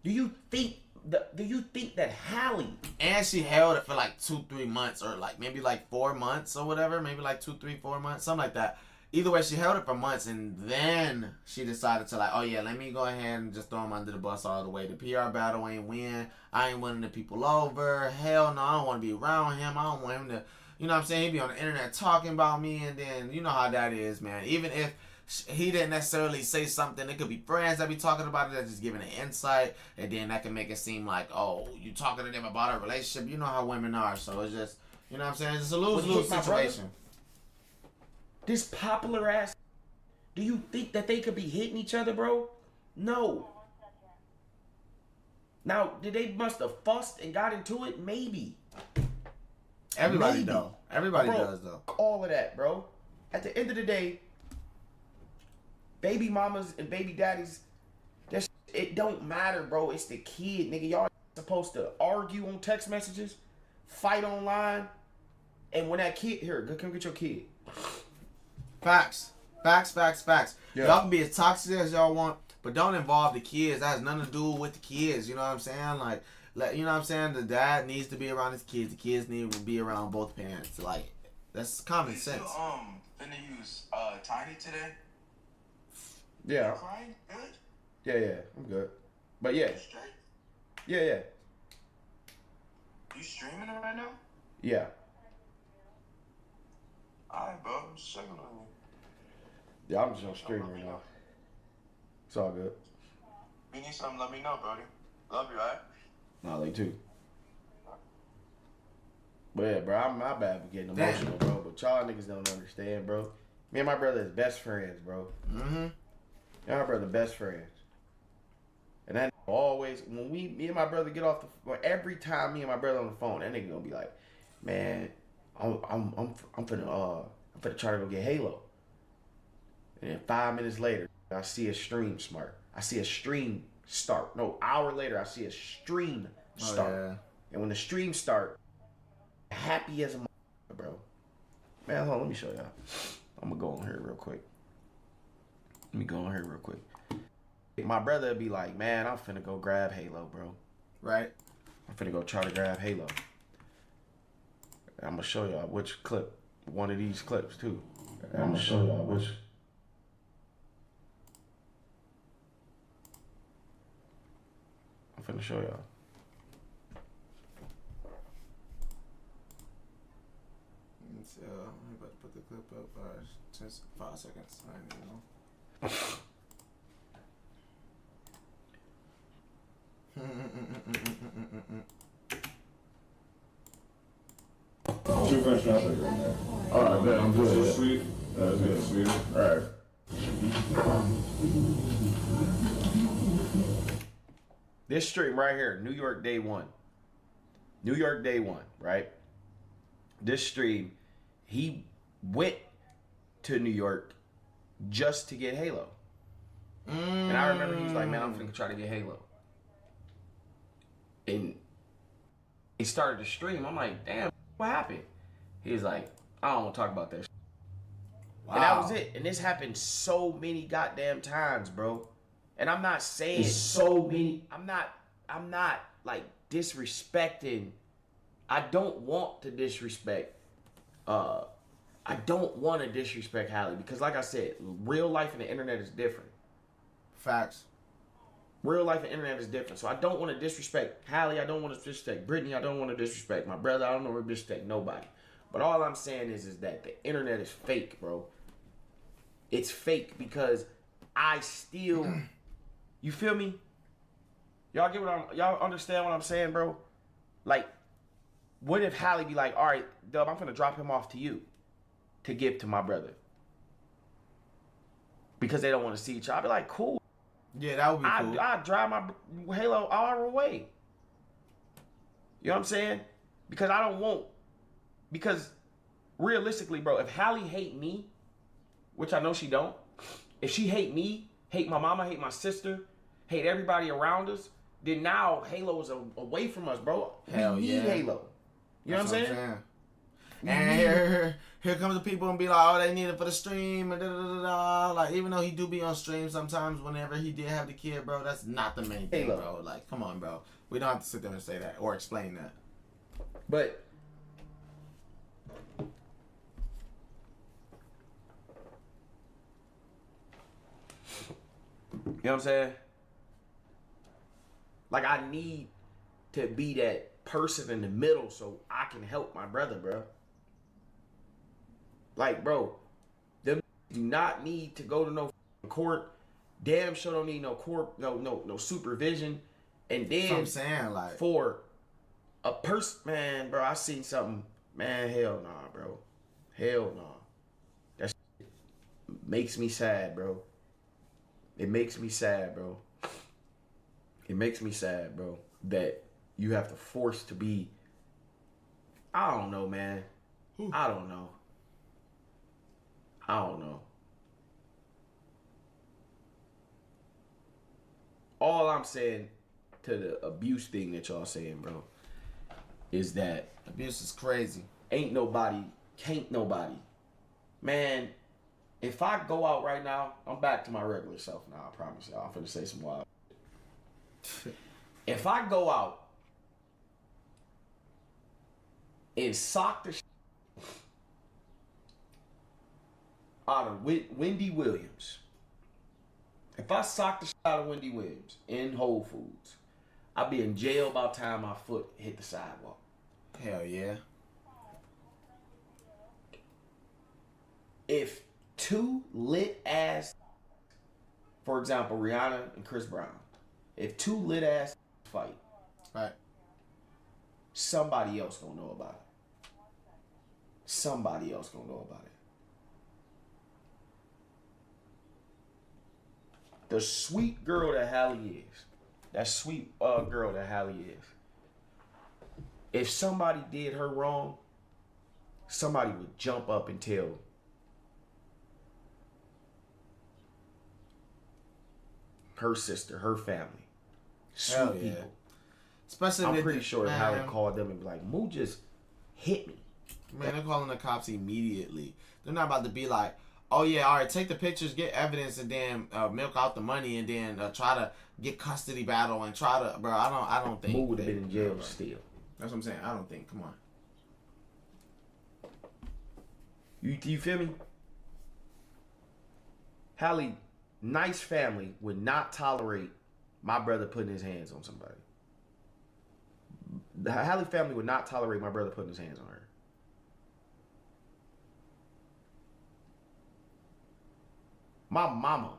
Speaker 4: Do you think that Halle,
Speaker 1: and she held it for like 2-3 months, or like maybe like 4 months or whatever, maybe like 2-3-4 months, something like that. Either way, she held it for months, and then she decided to like, oh yeah, let me go ahead and just throw him under the bus all the way. The PR battle ain't win. I ain't winning the people over. Hell no, I don't want to be around him. I don't want him to, you know what I'm saying? He be on the internet talking about me, and then you know how that is, man. Even if he didn't necessarily say something, it could be friends that be talking about it, that's just giving an insight, and then that can make it seem like, oh, you talking to them about a relationship. You know how women are, so it's just, you know what I'm saying? It's just a lose-lose situation.
Speaker 4: This popular ass, do you think that they could be hitting each other, bro? No. Now, did they must have fussed and got into it? Maybe.
Speaker 1: Everybody though. Everybody does though.
Speaker 4: All of that, bro. At the end of the day, baby mamas and baby daddies, it don't matter, bro. It's the kid, nigga. Y'all supposed to argue on text messages, fight online, and when that kid, here, come get your kid.
Speaker 1: Facts. Yeah. Y'all can be as toxic as y'all want, but don't involve the kids. That has nothing to do with the kids. You know what I'm saying? Like, you know what I'm saying? The dad needs to be around his kids. The kids need to be around both parents. Like, that's common sense.
Speaker 5: Finna use Tiny today.
Speaker 4: Yeah.
Speaker 5: You crying? Good?
Speaker 4: Yeah, I'm good. But yeah.
Speaker 5: You straight?
Speaker 4: Yeah.
Speaker 5: You streaming it right now?
Speaker 4: Yeah.
Speaker 5: Alright, bro. I'm just checking on you.
Speaker 4: Yeah, I'm just on stream right now. It's all good.
Speaker 5: If you need something, let me know, brody. Love you, alright?
Speaker 4: Nah, they too. But yeah, bro, I'm my bad for getting emotional, bro. But y'all niggas don't understand, bro. Me and my brother is best friends, bro.
Speaker 1: Mm-hmm.
Speaker 4: Me and my brother best friends. And that always, when me and my brother get off the, every time me and my brother on the phone, that nigga gonna be like, man, I'm finna try to go get Halo. And then 5 minutes later, I see a stream start. No, hour later, I see a stream start.
Speaker 1: Oh, yeah.
Speaker 4: And when the stream start, happy as a bro. Man, hold on, let me show y'all. I'm gonna go on here real quick. My brother would be like, man, I'm finna go grab Halo, bro.
Speaker 1: Right?
Speaker 4: I'm finna go try to grab Halo. I'm gonna show y'all which clip. One of these clips, too. I'm gonna show y'all which. I'm finna show y'all.
Speaker 1: I'm about to put the clip up. Just 5 seconds. I don't know.
Speaker 6: Two French fries right there. Alright, bet. I'm good. Sweet. That's good. Sweet. Alright.
Speaker 4: This stream right here, New York Day 1. New York Day 1, right? This stream, he went to New York just to get Halo. And I remember he was like, man, I'm finna try to get Halo. And he started the stream. I'm like, damn, what happened? He was like, I don't want to talk about that. Wow. And that was it. And this happened so many goddamn times, bro. And I'm not saying so many. I'm not like disrespecting. I don't want to disrespect. I don't want to disrespect Halle because, like I said, real life and the internet is different.
Speaker 1: Facts.
Speaker 4: Real life and internet is different. So I don't want to disrespect Halle. I don't want to disrespect Brittany. I don't want to disrespect my brother. I don't want to disrespect nobody. But all I'm saying is that the internet is fake, bro. It's fake because I still, you feel me? Y'all get y'all understand what I'm saying, bro? Like, what if Halle be like, all right, Dub, I'm gonna drop him off to you to give to my brother because they don't want to see each other. I'd be like, cool.
Speaker 1: Yeah, that would be cool.
Speaker 4: I'd drive my Halo our way. You know what I'm saying? Because I don't want, because realistically, bro, if Halle hate me, which I know she don't, if she hate me, hate my mama, hate my sister, hate everybody around us, then now Halo is away from us, bro.
Speaker 1: Hell
Speaker 4: we need
Speaker 1: yeah.
Speaker 4: Halo. You know what I'm saying?
Speaker 1: And here comes the people and be like, oh, they need it for the stream and da da da da. Like, even though he do be on stream sometimes, whenever he did have the kid, bro, that's not the main thing, bro. Like, come on, bro. We don't have to sit there and say that or explain that.
Speaker 4: But you know what I'm saying? Like, I need to be that person in the middle so I can help my brother, bro. Like, bro, them do not need to go to no court. Damn sure don't need no court, no supervision. And then
Speaker 1: That's what I'm saying, like,
Speaker 4: for a person, man, bro, I seen something, man, hell nah, bro. Hell nah. That shit makes me sad, bro. It makes me sad, bro. It makes me sad, bro, that you have to force to be, I don't know, man. I don't know. All I'm saying to the abuse thing that y'all saying, bro, is that
Speaker 1: abuse is crazy.
Speaker 4: Can't nobody. Man, if I go out right now, I'm back to my regular self now, I promise y'all. I'm finna say some wild shit. If I go out and sock the shit out of Wendy Williams, if I sock the shit out of Wendy Williams in Whole Foods, I'll be in jail by the time my foot hit the sidewalk.
Speaker 1: Hell yeah.
Speaker 4: If two lit ass, for example, Rihanna and Chris Brown, if two lit ass fight,
Speaker 1: right,
Speaker 4: somebody else gonna know about it. Somebody else gonna know about it. The sweet girl that Halle is, that sweet girl that Halle is, if somebody did her wrong, somebody would jump up and tell her sister, her family. Sweet people.
Speaker 1: Especially
Speaker 4: I'm pretty sure Halle called them and be like, Moo just hit me.
Speaker 1: Man, they're calling the cops immediately. They're not about to be like, oh yeah, all right, take the pictures, get evidence, and then milk out the money, and then try to get custody battle and try to, bro. I don't think
Speaker 4: Moo would have been in jail still.
Speaker 1: That's what I'm saying. I don't think. Come on.
Speaker 4: You feel me? Halle, nice family would not tolerate my brother putting his hands on somebody. The Halle family would not tolerate my brother putting his hands on her. My mama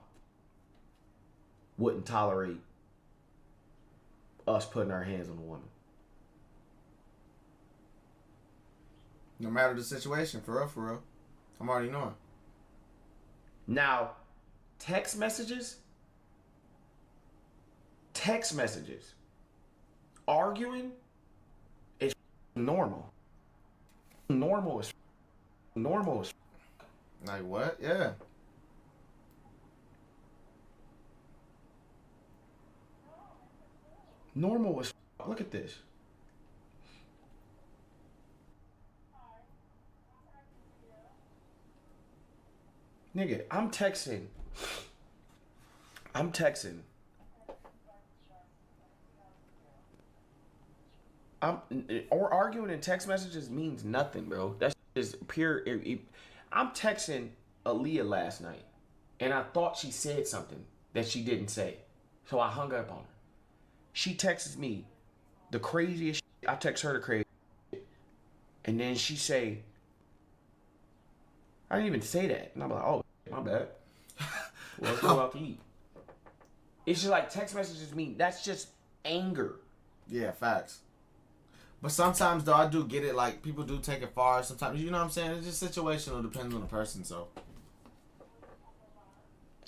Speaker 4: wouldn't tolerate us putting our hands on a woman.
Speaker 1: No matter the situation, for real. I'm already knowing.
Speaker 4: Now, text messages, arguing is normal. Normal is.
Speaker 1: Like what? Yeah.
Speaker 4: Normal is. Look at this. Nigga, I'm texting. Or arguing in text messages means nothing, bro. That's just pure. I'm texting Aaliyah last night, and I thought she said something that she didn't say, so I hung up on her. She texts me the craziest shit. I text her the craziest shit, and then she say, I didn't even say that, and I'm like, oh, my bad. Well, let's go out to eat. It's just like text messages mean that's just anger.
Speaker 1: Yeah, facts. But sometimes though, I do get it. Like people do take it far. Sometimes, you know what I'm saying? It's just situational, depends on the person. So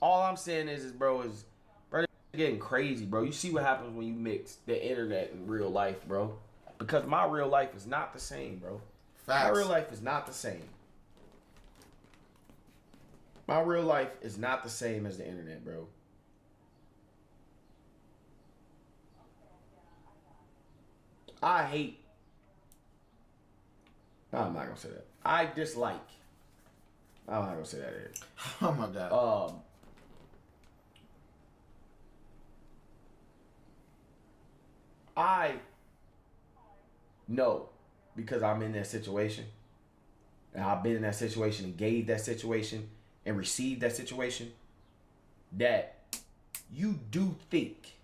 Speaker 4: all I'm saying is bro, it's getting crazy, bro. You see what happens when you mix the internet and real life, bro. Because my real life is not the same, bro.
Speaker 1: facts.
Speaker 4: My real life is not the same. My real life is not the same as the internet, bro. I hate. No, I'm not gonna say that. I dislike. I'm not gonna say that here.
Speaker 1: Oh my god.
Speaker 4: I know because I'm in that situation, and I've been in that situation and gave that situation and received that situation, that you do think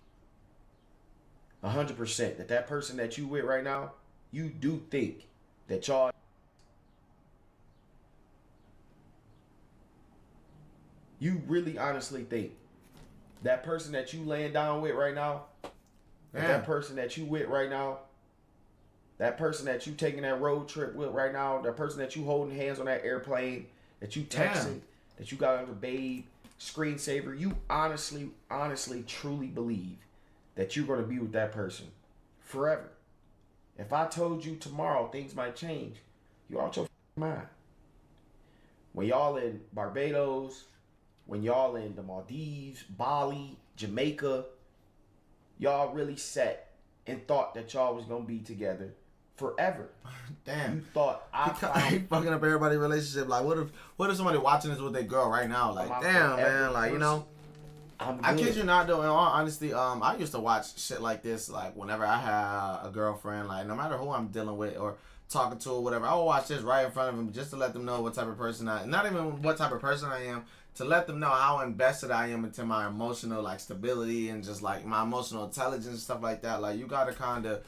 Speaker 4: 100% that that person that you with right now, you do think that y'all, you really honestly think that person that you laying down with right now, that person that you with right now, that person that you taking that road trip with right now, that person that you holding hands on that airplane, that you texting, that you got under babe, screensaver, you honestly, truly believe that you're going to be with that person forever. If I told you tomorrow things might change, you out your mind. When y'all in Barbados, when y'all in the Maldives, Bali, Jamaica, y'all really sat and thought that y'all was going to be together forever.
Speaker 1: Damn.
Speaker 4: You thought
Speaker 1: he fucking up everybody's relationship. Like, what if somebody watching this with their girl right now? Like, damn, man. Like, you know. I kid you not, though. In all honesty, I used to watch shit like this. Like, whenever I had a girlfriend, like, no matter who I'm dealing with or talking to or whatever, I would watch this right in front of them just to let them know what type of person not even what type of person I am, to let them know how invested I am into my emotional, like, stability and just, like, my emotional intelligence and stuff like that. Like, you gotta kind of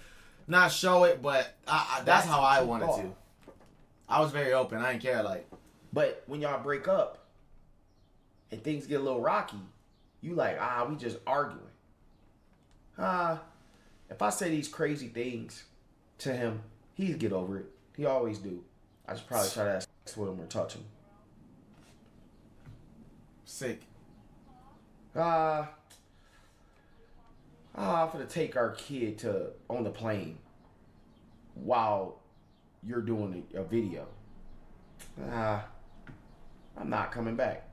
Speaker 1: not show it, but that's how I wanted to. I was very open. I didn't care, like.
Speaker 4: But when y'all break up and things get a little rocky, you like, we just arguing. If I say these crazy things to him, he'd get over it. He always do. I just probably try to have sex with him or touch him.
Speaker 1: Sick.
Speaker 4: I'm gonna take our kid on the plane while you're doing a video. I'm not coming back.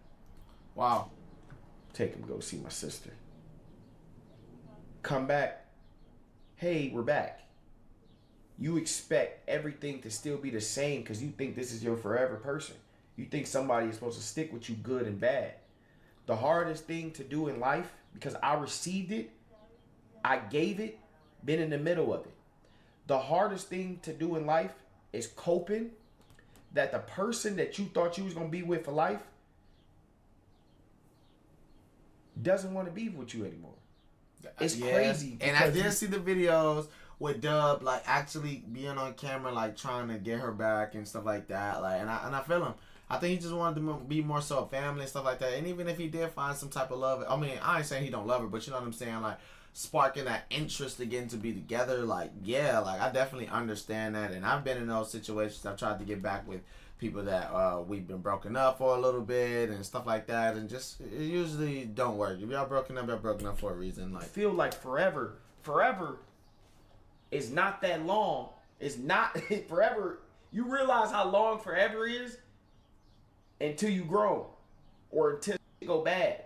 Speaker 1: Wow.
Speaker 4: Take him to go see my sister. Come back. Hey, we're back. You expect everything to still be the same because you think this is your forever person. You think somebody is supposed to stick with you good and bad. The hardest thing to do in life, because I received it, I gave it, been in the middle of it. The hardest thing to do in life is coping that the person that you thought you was going to be with for life doesn't want to be with you anymore. It's crazy.
Speaker 1: And I did see the videos with Dub, like, actually being on camera, like, trying to get her back and stuff like that. Like, and I feel him. I think he just wanted to be more so a family and stuff like that. And even if he did find some type of love, I mean, I ain't saying he don't love her, but you know what I'm saying? Like, sparking that interest again to be together. Like, yeah, like I definitely understand that, and I've been in those situations. I've tried to get back with people that we've been broken up for a little bit and stuff like that, and just it usually don't work. If y'all broken up for a reason. Like,
Speaker 4: I feel like forever is not that long. It's not forever. You realize how long forever is until you grow or until it go bad.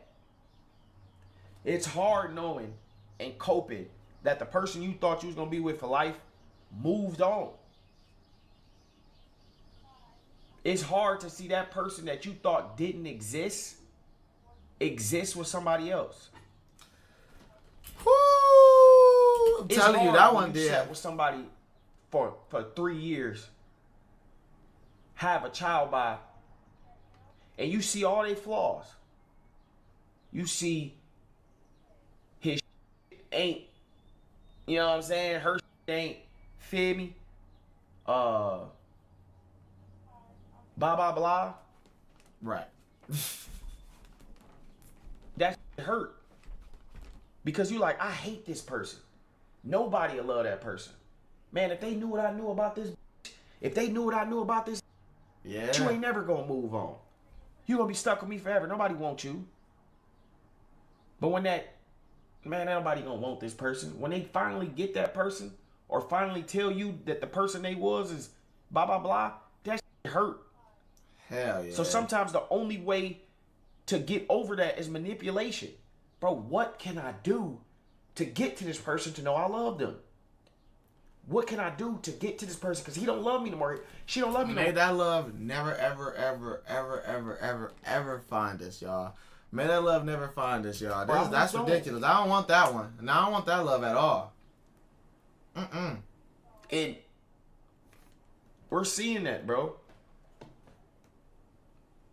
Speaker 4: It's hard knowing and coping that the person you thought you was gonna be with for life moved on. It's hard to see that person that you thought didn't exist with somebody else.
Speaker 1: whoo, I'm
Speaker 4: It's
Speaker 1: telling you,
Speaker 4: hard
Speaker 1: that
Speaker 4: when
Speaker 1: one
Speaker 4: you
Speaker 1: did.
Speaker 4: sat with somebody for 3 years, have a child by, and you see all their flaws. You see his ain't, you know what I'm saying? Her ain't, feel me? Blah, blah, blah.
Speaker 1: Right.
Speaker 4: That hurt. Because you like, I hate this person. Nobody will love that person. Man, if they knew what I knew about this,
Speaker 1: Yeah.
Speaker 4: you ain't never gonna move on. You gonna be stuck with me forever. Nobody wants you. But when nobody gonna want this person. When they finally get that person, or finally tell you that the person they was is blah, blah, blah, that shit hurt.
Speaker 1: Hell yeah.
Speaker 4: So sometimes the only way to get over that is manipulation. Bro, what can I do to get to this person to know I love them? What can I do to get to this person? Because he don't love me no more. She don't love me no
Speaker 1: May
Speaker 4: more.
Speaker 1: that love never, ever find us, y'all. May that love never find us, y'all.
Speaker 4: Bro,
Speaker 1: That's ridiculous. I don't want that one. And I don't want that love at all.
Speaker 4: And we're seeing that, bro.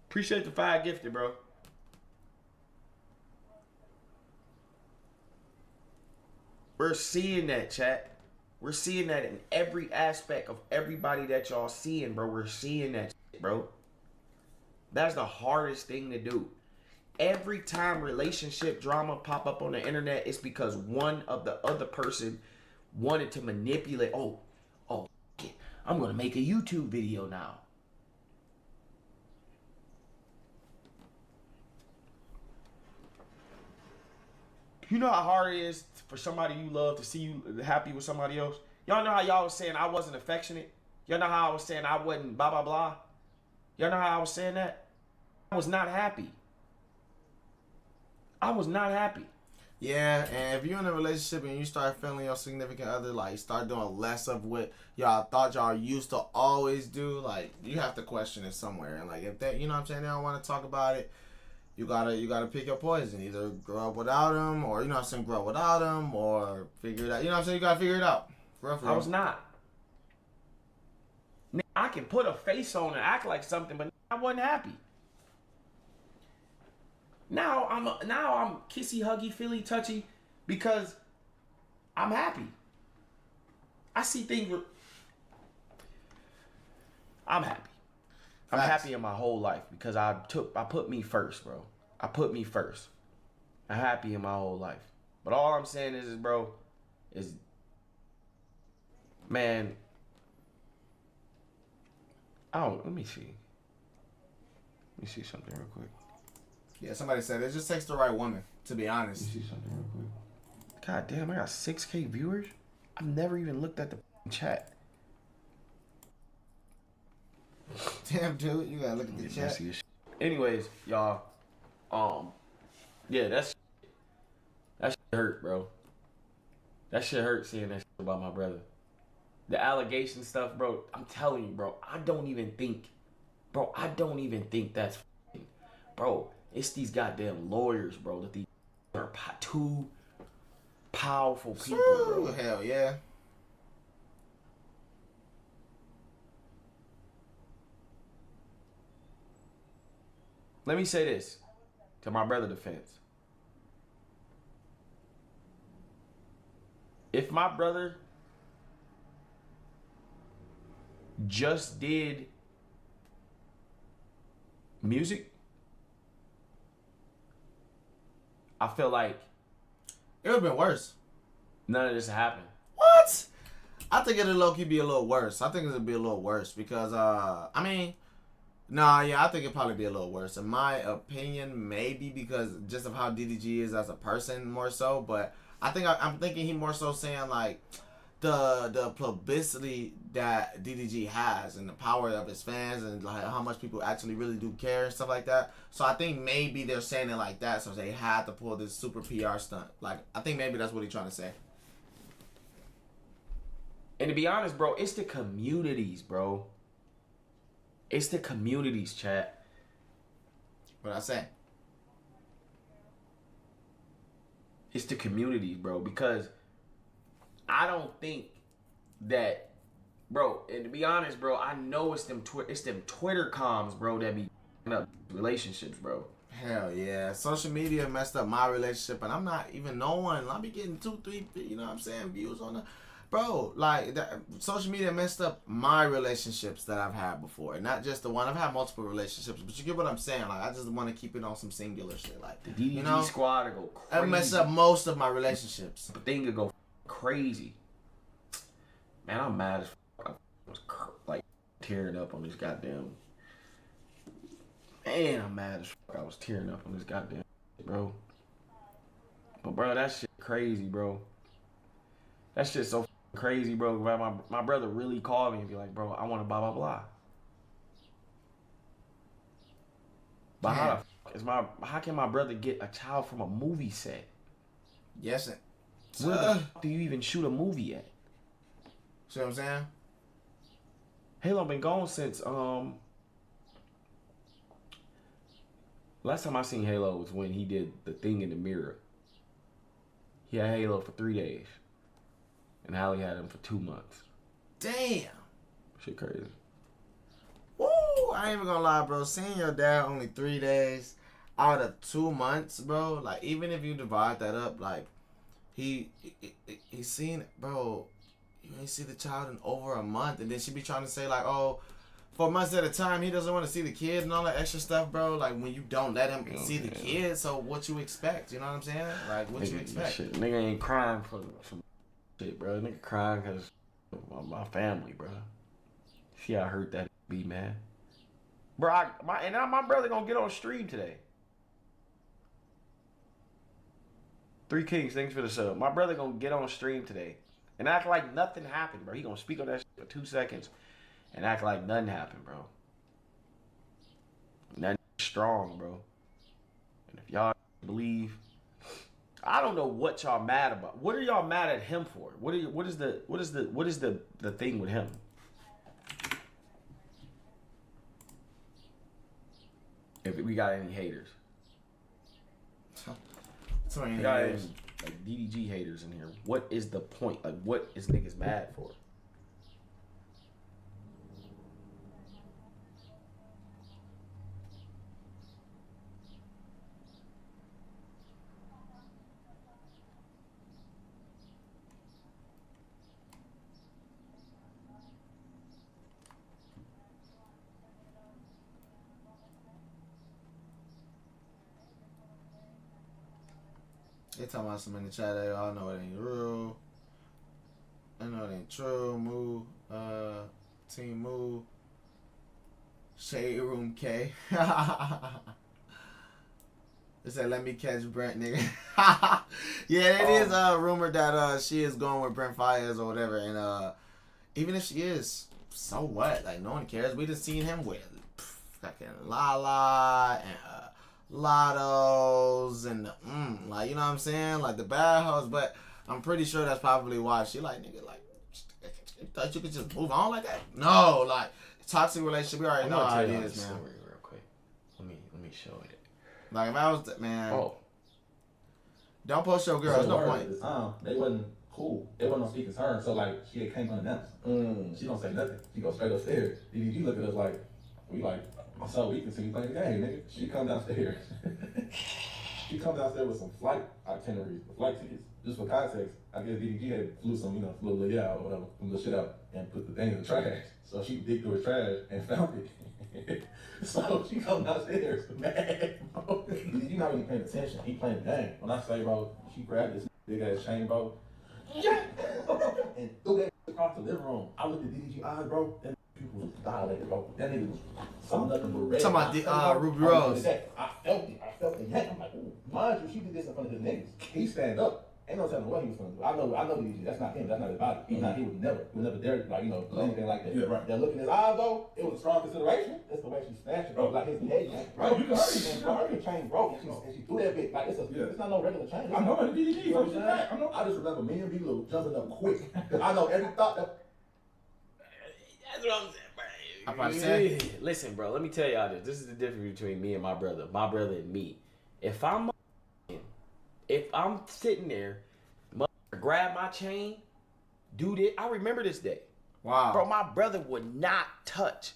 Speaker 4: Appreciate the 5 gifted, bro. We're seeing that, chat. We're seeing that in every aspect of everybody that y'all seeing, bro. We're seeing that shit, bro. That's the hardest thing to do. Every time relationship drama pop up on the internet, it's because one of the other person wanted to manipulate. Oh, I'm gonna make a YouTube video now. You know how hard it is for somebody you love to see you happy with somebody else? Y'all know how y'all was saying I wasn't affectionate? Y'all know how I was saying I wasn't blah, blah, blah? Y'all know how I was saying that? I was not happy. I was not happy.
Speaker 1: Yeah, and if you're in a relationship and you start feeling your significant other, like, start doing less of what y'all thought y'all used to always do, like, you have to question it somewhere. And, like, if they, you know what I'm saying, they don't want to talk about it, you gotta pick your poison. Either grow up without them, or, you know what I'm saying, grow without them, or figure it out. You know what I'm saying? You gotta figure it out. For real.
Speaker 4: I was not. I can put a face on and act like something, but I wasn't happy. Now I'm kissy, huggy, feely, touchy because I'm happy. I see things. I'm happy. I'm
Speaker 1: Facts.
Speaker 4: happy in my whole life because I put me first, bro. I put me first. I'm happy in my whole life. But all I'm saying is bro, man, let me see. Let me see something real quick.
Speaker 1: Yeah, somebody said it just takes the right woman, to be honest.
Speaker 4: Let me see something real quick. God damn, I got 6K viewers? I've never even looked at the chat.
Speaker 1: Damn, dude, you gotta look at the chat.
Speaker 4: Anyways, y'all, yeah, that shit hurt, bro. That shit hurt seeing that shit about my brother. The allegation stuff, bro, I'm telling you, bro, I don't even think that's bro, it's these goddamn lawyers, bro, that these are two powerful people,
Speaker 1: Ooh,
Speaker 4: bro.
Speaker 1: hell yeah.
Speaker 4: Let me say this to my brother's defense. If my brother just did music, I feel like
Speaker 1: It would have been worse.
Speaker 4: None of this happened.
Speaker 1: What? I think it'll low-key be a little worse. I think it'll be a little worse because, I mean, nah, yeah, I think it'll probably be a little worse. In my opinion, maybe because just of how DDG is as a person more so, but I think I'm thinking he more so saying, like, the publicity that DDG has and the power of his fans and like how much people actually really do care and stuff like that. So I think maybe they're saying it like that, so they had to pull this super PR stunt. Like, I think maybe that's what he's trying to say.
Speaker 4: And to be honest, bro, it's the communities, bro. It's the communities, chat.
Speaker 1: What I say?
Speaker 4: It's the communities, bro, because I don't think that, bro, and to be honest, bro, I know it's them Twitter comms, bro, that be up relationships, bro.
Speaker 1: Hell yeah. Social media messed up my relationship, and I'm not even knowing. I be getting 2, 3, you know what I'm saying, views on the... Bro, like, social media messed up my relationships that I've had before. Not just the one. I've had multiple relationships, but you get what I'm saying. Like, I just want to keep it on some singular shit. Like,
Speaker 4: The DDG
Speaker 1: you know,
Speaker 4: squad to go crazy.
Speaker 1: I mess up most of my relationships.
Speaker 4: But thing could go crazy. Man, I'm mad as fuck. I was like tearing up on this goddamn. Man, I'm mad as fuck. I was tearing up on this goddamn, bro. But bro, that shit crazy, bro. That shit so crazy, bro. My brother really called me and be like, bro, I want to blah blah blah. But how the fuck how can my brother get a child from a movie set?
Speaker 1: Yes.
Speaker 4: Where the fuck do you even shoot a movie at?
Speaker 1: See what I'm saying?
Speaker 4: Halo been gone since last time I seen Halo was when he did the thing in the mirror. He had Halo for 3 days. And Halle had him for 2 months.
Speaker 1: Damn.
Speaker 4: Shit crazy.
Speaker 1: Woo! I ain't even gonna lie, bro. Seeing your dad only 3 days out of 2 months, bro. Like, even if you divide that up, like, he seen, bro, you ain't see the child in over a month. And then she be trying to say, like, oh, for months at a time, he doesn't want to see the kid and all that extra stuff, bro. Like, when you don't let him see the kid, so what you expect? You know what I'm saying? Like, what you expect?
Speaker 4: Shit, nigga ain't crying for some shit, bro. Nigga crying because of my family, bro. See how hurt that be, man. Bro, my brother gonna get on stream today. 3 Kings, thanks for the sub. My brother gonna get on stream today and act like nothing happened, bro. He gonna speak on that shit for 2 seconds and act like nothing happened, bro. Nothing strong, bro. And if y'all believe, I don't know what y'all mad about. What are y'all mad at him for? What is the thing with him? If we got any haters. We got any, like, DDG haters in here. What is the point? Like, what is niggas mad for?
Speaker 1: They talking about some in the chat. They all know it ain't real. I know it ain't true. Move, Team Move, Shade Room K. They said, "Let me catch Brent, nigga." Yeah, it is rumored that she is going with Brent Fayez or whatever, and even if she is, so what? Like, no one cares. We just seen him with fucking Lala and Lottos and like, you know what I'm saying, like the bad hoes. But I'm pretty sure that's probably why she like, nigga, like, you thought you could just move on like that? No, like, toxic relationship. We already know how it is, man.
Speaker 4: Real quick, let me show it.
Speaker 1: Like, if I was man, don't post your girl. There's no point.
Speaker 6: At the time, they wasn't cool. They wasn't on speaking terms. So like, she came unannounced. She don't say nothing. She goes straight upstairs. DDG look at us like, we like, so we continue playing the game, nigga. She come downstairs. She comes downstairs with some flight itineraries, flight tickets. Just for context, I guess DDG had flew some, little out or whatever, some little shit out and put the thing in the trash. So she digged through his trash and found it. So she come downstairs mad, bro. You're not really paying attention. He playing the game. When I say, bro, she grabbed this big ass chain, bro. yeah. And threw that across the living room. I looked at DDG eyes, bro. That people was dilated, bro. That nigga was saw nothing but red.
Speaker 1: Talking about Ruby Rose.
Speaker 6: I felt it. I'm like, ooh. Mind you, she did this in front of his niggas. He stand up. Ain't no telling what he was gonna do. I know DDG. That's not him. That's not his body. He would never dare, like, do anything like that.
Speaker 7: Yeah, right.
Speaker 6: That look in his eyes, though, it was a strong consideration. That's the way she snatched it, bro. Like his head, bro. You can hurt her chain broke, and she threw that bitch. Like, it's not no regular chain.
Speaker 7: I know it's DDG.
Speaker 6: You know what I'm saying? I just remember me and B-Lou jumping up quick. I know every thought that.
Speaker 4: That's what I'm saying, bro.
Speaker 1: I'm about to say.
Speaker 4: Listen, bro, let me tell y'all this. This is the difference between me and my brother and me. If I'm sitting there, grab my chain, do this. I remember this day.
Speaker 1: Wow.
Speaker 4: Bro, my brother would not touch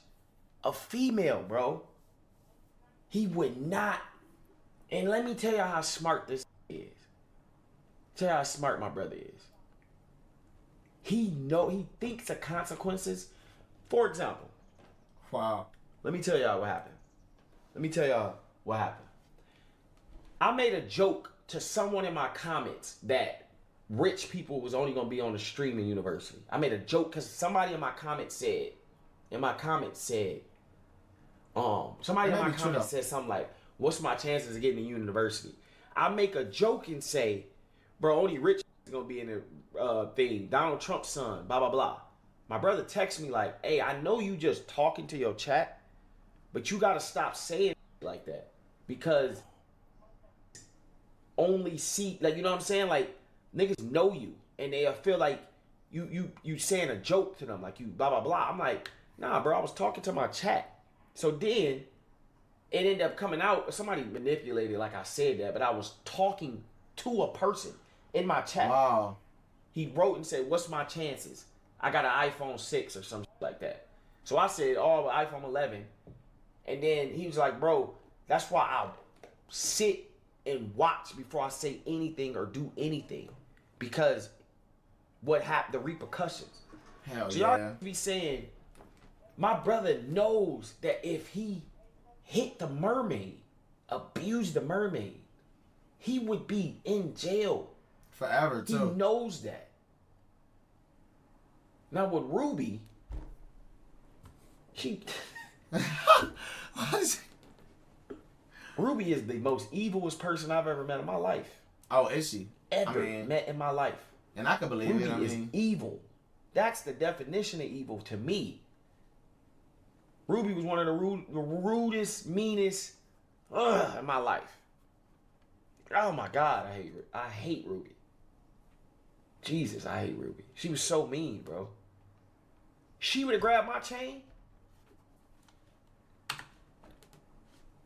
Speaker 4: a female, bro. He would not. And let me tell y'all how smart this is. Tell you how smart my brother is. He thinks of consequences. For example.
Speaker 1: Wow.
Speaker 4: Let me tell y'all what happened. I made a joke to someone in my comments that rich people was only gonna be on the streaming university. I made a joke because somebody in my comment said, somebody said something like, what's my chances of getting to university? I make a joke and say, bro, only rich is gonna be in the thing. Donald Trump's son, blah, blah, blah. My brother texts me like, hey, I know you just talking to your chat, but you gotta stop saying like that. Because only see, like, you know what I'm saying? Like, niggas know you and they feel like you saying a joke to them, like you blah blah blah. I'm like, nah, bro, I was talking to my chat. So then it ended up coming out. Somebody manipulated like I said that, but I was talking to a person in my chat.
Speaker 1: Wow.
Speaker 4: He wrote and said, what's my chances? I got an iPhone 6 or something like that. So I said, oh, iPhone 11. And then he was like, bro, that's why I'll sit and watch before I say anything or do anything. Because what happened, the repercussions.
Speaker 1: Hell
Speaker 4: so
Speaker 1: yeah.
Speaker 4: y'all be saying, my brother knows that if he hit the mermaid, abused the mermaid, he would be in jail.
Speaker 1: Forever, too.
Speaker 4: He knows that. Now with Ruby, Ruby is the most evilest person I've ever met in my life.
Speaker 1: Oh, is she?
Speaker 4: Met in my life.
Speaker 1: And I can believe
Speaker 4: Ruby
Speaker 1: it. I
Speaker 4: is
Speaker 1: mean,
Speaker 4: evil. That's the definition of evil to me. Ruby was one of the rudest, meanest in my life. Oh my God, I hate Ruby. Jesus, I hate Ruby. She was so mean, bro. She would have grabbed my chain.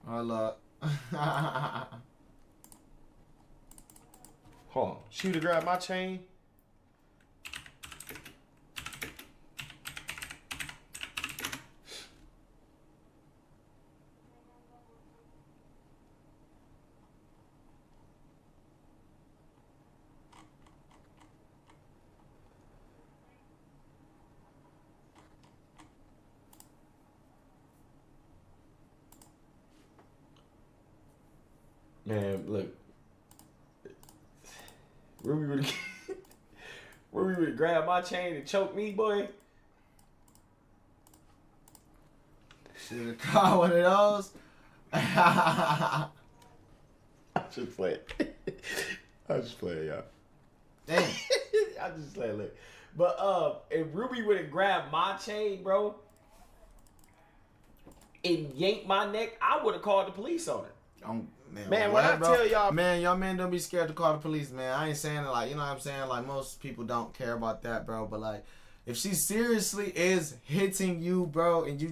Speaker 1: oh, look.
Speaker 4: Hold on. She would have grabbed my chain. Man, look. Ruby would have grabbed my chain and choked me, boy.
Speaker 1: Should have caught one of those.
Speaker 4: I just play it. I just play it, y'all.
Speaker 1: Damn.
Speaker 4: I just play it. Look. But if Ruby would have grabbed my chain, bro, and yanked my neck, I would have called the police on her. Man, when I tell y'all,
Speaker 1: man, y'all men don't be scared to call the police, man. I ain't saying it like, you know what I'm saying? Like, most people don't care about that, bro. But like, if she seriously is hitting you, bro, and you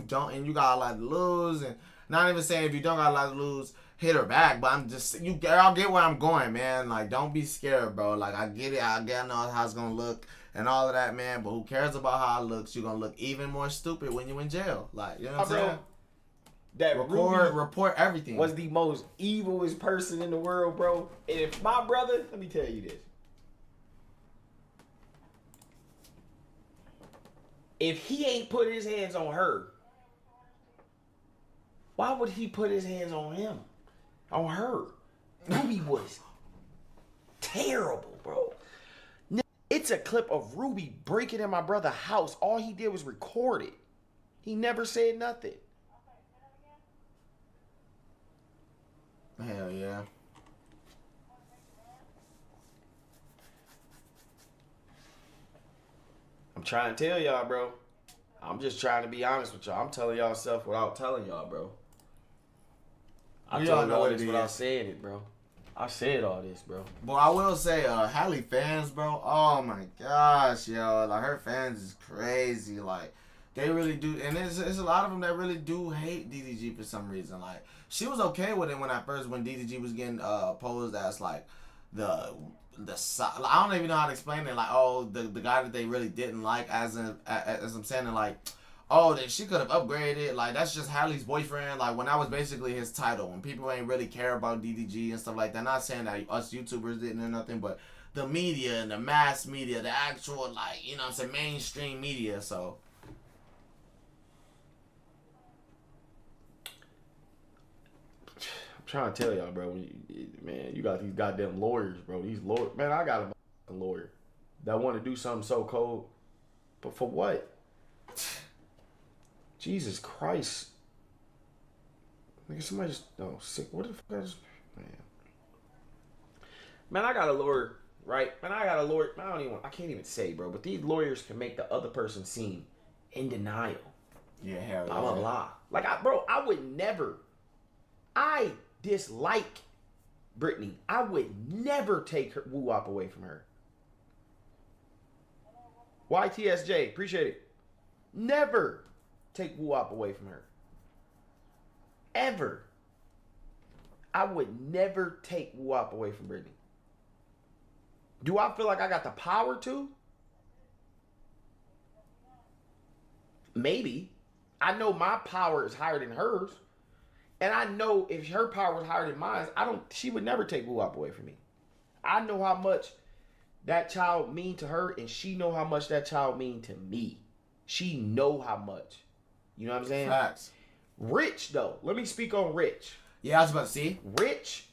Speaker 1: don't, and you got a lot to lose, and not even saying if you don't got a lot to lose, hit her back. But I'll get where I'm going, man. Like, don't be scared, bro. Like, I get it. I know how it's gonna look and all of that, man. But who cares about how it looks? You're gonna look even more stupid when you're in jail. Like, you know what I'm saying?
Speaker 4: That
Speaker 1: report everything.
Speaker 4: Was the most evilest person in the world, bro. And if my brother, let me tell you this. If he ain't put his hands on her, why would he put his hands on him? On her? Ruby was terrible, bro. It's a clip of Ruby breaking in my brother's house. All he did was record it. He never said nothing.
Speaker 1: Hell yeah.
Speaker 4: I'm trying to tell y'all, bro. I'm just trying to be honest with y'all. I'm telling y'all stuff without telling y'all, bro. I
Speaker 1: We
Speaker 4: told
Speaker 1: all know
Speaker 4: all
Speaker 1: what
Speaker 4: this
Speaker 1: it
Speaker 4: without
Speaker 1: is.
Speaker 4: saying it, bro. I said all this, bro.
Speaker 1: But I will say, Halle fans, bro. Oh my gosh, yo, like her fans is crazy. Like they really do, and it's a lot of them that really do hate DDG for some reason. Like she was okay with it when DDG was getting posed as like the I don't even know how to explain it. Like the guy that they really didn't like, as I'm saying it, like. Oh, then she could have upgraded. Like, that's just Halle's boyfriend. Like, when that was basically his title. When people ain't really care about DDG and stuff like that. Not saying that us YouTubers didn't or nothing, but the media and the mass media, the actual, like, you know what I'm saying, mainstream media, so.
Speaker 4: I'm trying to tell y'all, bro. Man, you got these goddamn lawyers, bro. These lawyers. Man, I got a lawyer that want to do something so cold. But for what? Jesus Christ. Nigga, somebody just, sick. What the fuck is, man, I got a lawyer, right? Man, I got a lawyer. I can't even say, bro, but these lawyers can make the other person seem in denial.
Speaker 1: Yeah, hell
Speaker 4: Blah, blah, blah. Like, I would never, I dislike Brittany. I would never take her woo-wop away from her. YTSJ, appreciate it. Never take woo-wop away from her. Ever. I would never take woo-wop away from Brittany. Do I feel like I got the power to? Maybe. I know my power is higher than hers. And I know if her power was higher than mine, she would never take woo-wop away from me. I know how much that child mean to her, and she know how much that child mean to me. She know how much. You know what I'm saying?
Speaker 1: Facts.
Speaker 4: Rich, though. Let me speak on Rich.
Speaker 1: Yeah, I was about to see.
Speaker 4: Rich,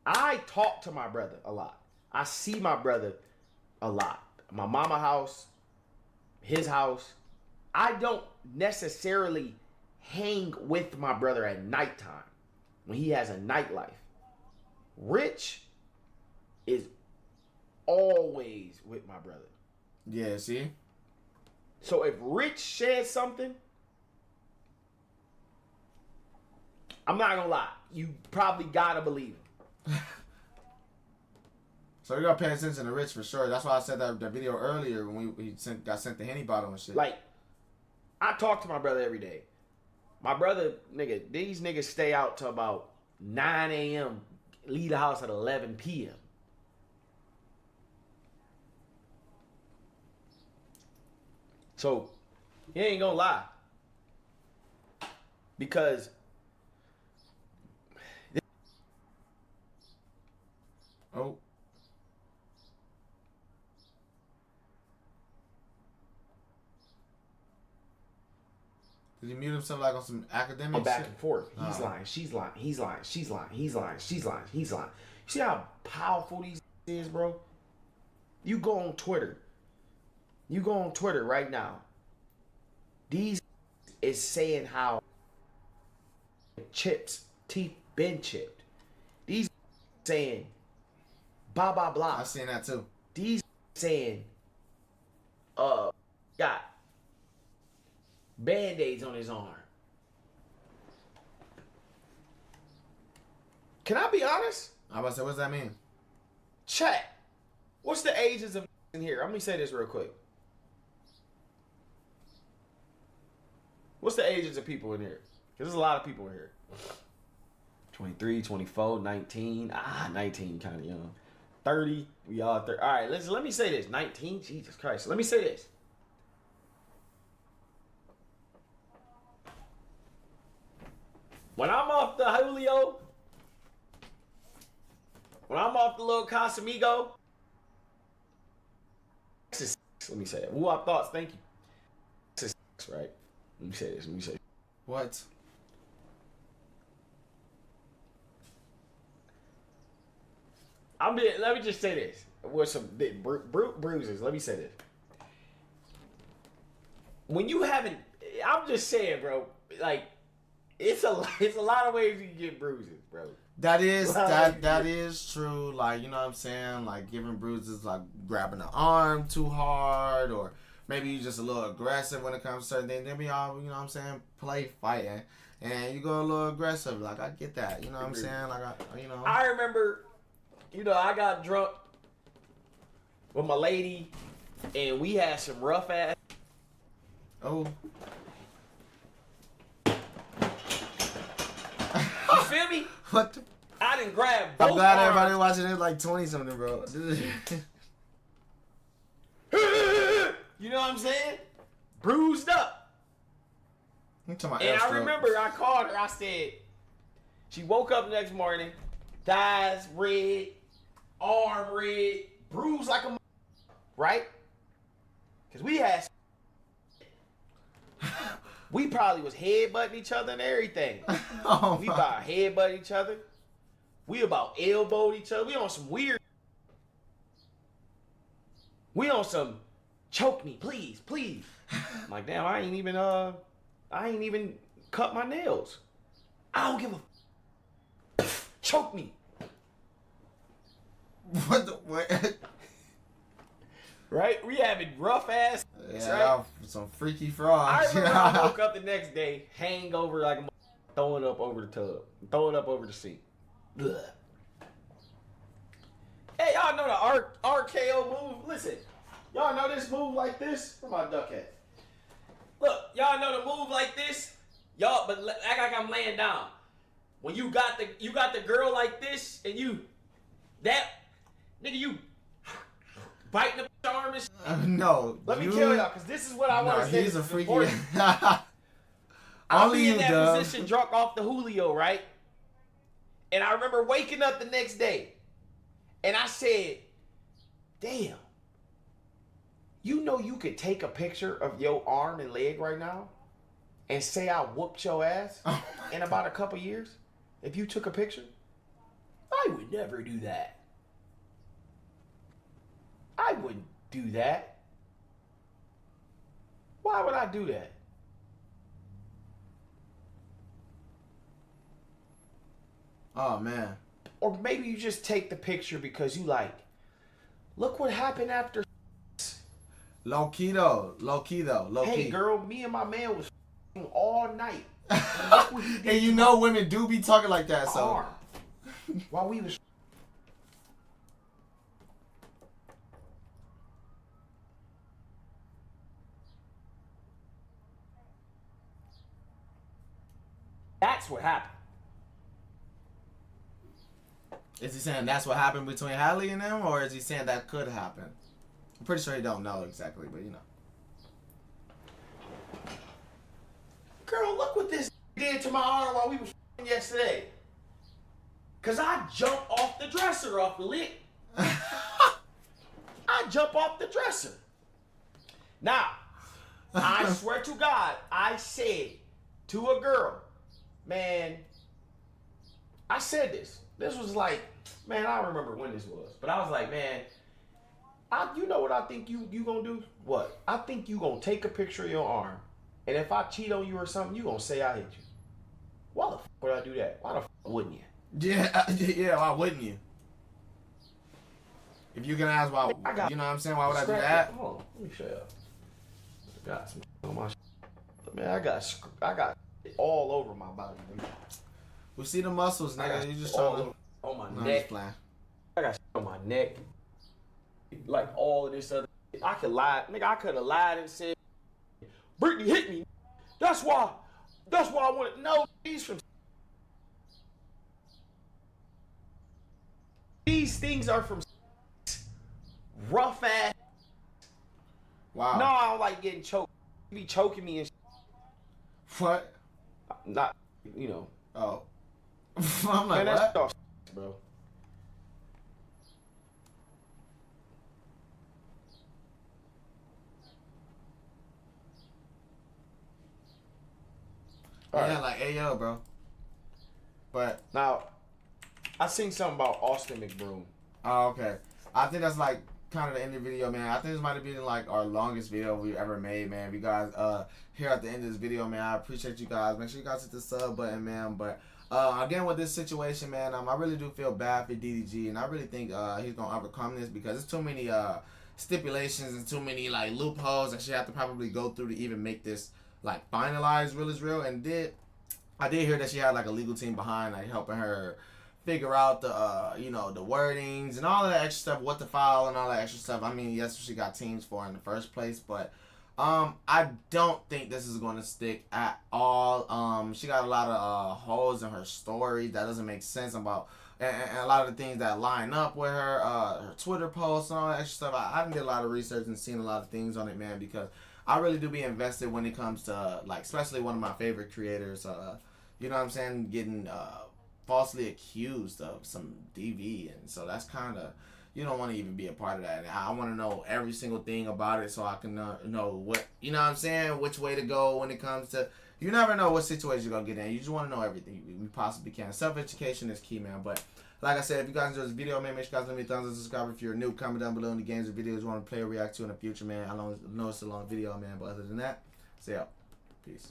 Speaker 4: I talk to my brother a lot. I see my brother a lot. My mama house, his house. I don't necessarily hang with my brother at nighttime when he has a nightlife. Rich is always with my brother.
Speaker 1: Yeah, see?
Speaker 4: So if Rich says something, I'm not gonna lie, you probably gotta believe him.
Speaker 1: So we gotta pay attention to Rich for sure. That's why I said that video earlier when we got sent the Henny bottle and shit.
Speaker 4: Like, I talk to my brother every day. My brother, these niggas stay out till about 9 a.m., leave the house at 11 p.m. So, he ain't gonna lie. Because
Speaker 1: oh. Did he mute himself like on some academic
Speaker 4: back
Speaker 1: shit?
Speaker 4: and forth. He's lying, she's lying, he's lying, she's lying, he's lying, she's lying, he's lying. You see how powerful these is, bro? You go on Twitter. You go on Twitter right now. These is saying how Chip's teeth been chipped. These saying blah blah blah.
Speaker 1: I seen that too.
Speaker 4: These saying got band-aids on his arm. Can I be honest?
Speaker 1: I was about to say, what does that mean?
Speaker 4: Chat. What's the ages of in here? Let me say this real quick. What's the ages of people in here? Because there's a lot of people in here. 23, 24, 19. 19 kind of young. 30. We all 30. All right, let me say this. 19? Jesus Christ. Let me say this. When I'm off the Julio, when I'm off the little Casamigo, let me say that. Woo-wop thoughts, thank you. This is right. Let me say this. Let me say this.
Speaker 1: What?
Speaker 4: Let me just say this. with some big bruises. Let me say this. When you haven't, I'm just saying, bro. Like, it's a lot of ways you can get bruises, bro.
Speaker 1: That is true. Like, you know what I'm saying? Like, giving bruises, like grabbing the arm too hard, or maybe you're just a little aggressive when it comes to certain things. Then we all, you know what I'm saying, play fighting, and you go a little aggressive. Like, I get that. You know what I'm saying? Like,
Speaker 4: I remember, I got drunk with my lady, and we had some rough ass.
Speaker 1: Oh.
Speaker 4: You feel me?
Speaker 1: What the?
Speaker 4: I didn't grab both
Speaker 1: I'm glad
Speaker 4: arms.
Speaker 1: everybody watching it like 20 something, bro.
Speaker 4: You know what I'm saying? Bruised up.
Speaker 1: I'm talking about
Speaker 4: And I
Speaker 1: F-stroke.
Speaker 4: remember I called her. I said, she woke up the next morning, thighs red, arm red, bruised like a right? Because we had, we probably was headbutting each other and everything.
Speaker 1: Oh,
Speaker 4: We
Speaker 1: my.
Speaker 4: about headbutt each other. We about elbowed each other. We on some weird. We on some choke me, please, please. I'm like, damn, I ain't even cut my nails. I don't give a choke me.
Speaker 1: What the what?
Speaker 4: Right? We having rough ass.
Speaker 1: Yeah,
Speaker 4: Right?
Speaker 1: some freaky
Speaker 4: I
Speaker 1: frogs.
Speaker 4: remember I woke up the next day, hangover like a throwing up over the tub, throwing up over the sink. Ugh. Hey, y'all know the RKO move? Listen, y'all know this move like this? Where my duck at? Look, y'all know the move like this? Y'all, but act like I'm laying down. When you got the girl like this, and you biting the arm and shit.
Speaker 1: No.
Speaker 4: Let me kill y'all, because this is what I want to say.
Speaker 1: He's a
Speaker 4: This is
Speaker 1: freaky.
Speaker 4: important. I'll
Speaker 1: Only
Speaker 4: be in
Speaker 1: you,
Speaker 4: that
Speaker 1: Dub.
Speaker 4: position drunk off the Julio, right? And I remember waking up the next day, and I said, damn, you know you could take a picture of your arm and leg right now and say I whooped your ass in about a couple years if you took a picture? I would never do that. I wouldn't do that. Why would I do that?
Speaker 1: Oh man.
Speaker 4: Or maybe you just take the picture because you like, look what happened after.
Speaker 1: Low key though. Low key.
Speaker 4: Hey girl, me and my man was all night. And look what he did
Speaker 1: And you
Speaker 4: to
Speaker 1: know women do be talking like that,
Speaker 4: my
Speaker 1: so.
Speaker 4: arm while we was. That's what happened.
Speaker 1: Is he saying that's what happened between Halle and them, or is he saying that could happen? I'm pretty sure he don't know exactly, but you know.
Speaker 4: Girl, look what this did to my arm while we was yesterday. Cause I jumped off the dresser off the lick. I jump off the dresser. Now, I swear to God, I said to a girl, man, I said this. This was like, man, I don't remember when this was. But I was like, man, you know what I think you gonna do? What? I think you gonna take a picture of your arm. And if I cheat on you or something, you gonna say I hit you. Why the fuck would I do that? Why the fuck wouldn't you?
Speaker 1: Yeah, why wouldn't you? If you can ask why, you know what I'm saying? Why would I do that?
Speaker 4: Hold on, let me show you. I got some on my man, I got all over my body. Man.
Speaker 1: We see the muscles,
Speaker 4: I got
Speaker 1: nigga. You just
Speaker 4: all
Speaker 1: trying to.
Speaker 4: on my
Speaker 1: No, I'm
Speaker 4: neck.
Speaker 1: just playing.
Speaker 4: I got on my neck. Like all of this other. I could lie, nigga. I could have lied and said, Brittany hit me. That's why I wanted. No, these things are from rough ass.
Speaker 1: Wow.
Speaker 4: No, I don't like getting choked. You be choking me and
Speaker 1: What?
Speaker 4: not, you know.
Speaker 1: Oh. I'm like,
Speaker 4: Man, that's
Speaker 1: what?
Speaker 4: off, bro.
Speaker 1: Yeah,
Speaker 4: Alright.
Speaker 1: like, hey, yo, bro. But,
Speaker 4: Now, I seen something about Austin McBroom.
Speaker 1: oh, okay. I think that's like kind of the end of the video, man. I think this might have been like our longest video we've ever made, man. If you guys here at the end of this video, man, I appreciate you guys. Make sure you guys hit the sub button, man. But again, with this situation, man, I really do feel bad for DDG, and I really think he's gonna overcome this because there's too many stipulations and too many like loopholes that she have to probably go through to even make this like finalized Real is Real. And I did hear that she had like a legal team behind, like helping her figure out the you know, the wordings and all of that extra stuff, what to file and all that extra stuff. I mean, that's what she got teams for in the first place, but I don't think this is going to stick at all. She got a lot of holes in her story that doesn't make sense about, and a lot of the things that line up with her Twitter posts and all that extra stuff. I did a lot of research and seen a lot of things on it, man, because I really do be invested when it comes to, like, especially one of my favorite creators, you know what I'm saying, getting falsely accused of some DV, and so that's kind of, you don't want to even be a part of that. And I want to know every single thing about it so I can know what, you know what I'm saying, which way to go when it comes to, you never know what situation you're going to get in. You just want to know everything we possibly can. Self-education is key, man. But like I said, if you guys enjoyed this video, man, make sure you guys leave me a thumbs up, subscribe if you're new. Comment down below in the games or videos you want to play or react to in the future, man. I know it's a long video, man, but other than that, stay out. Peace.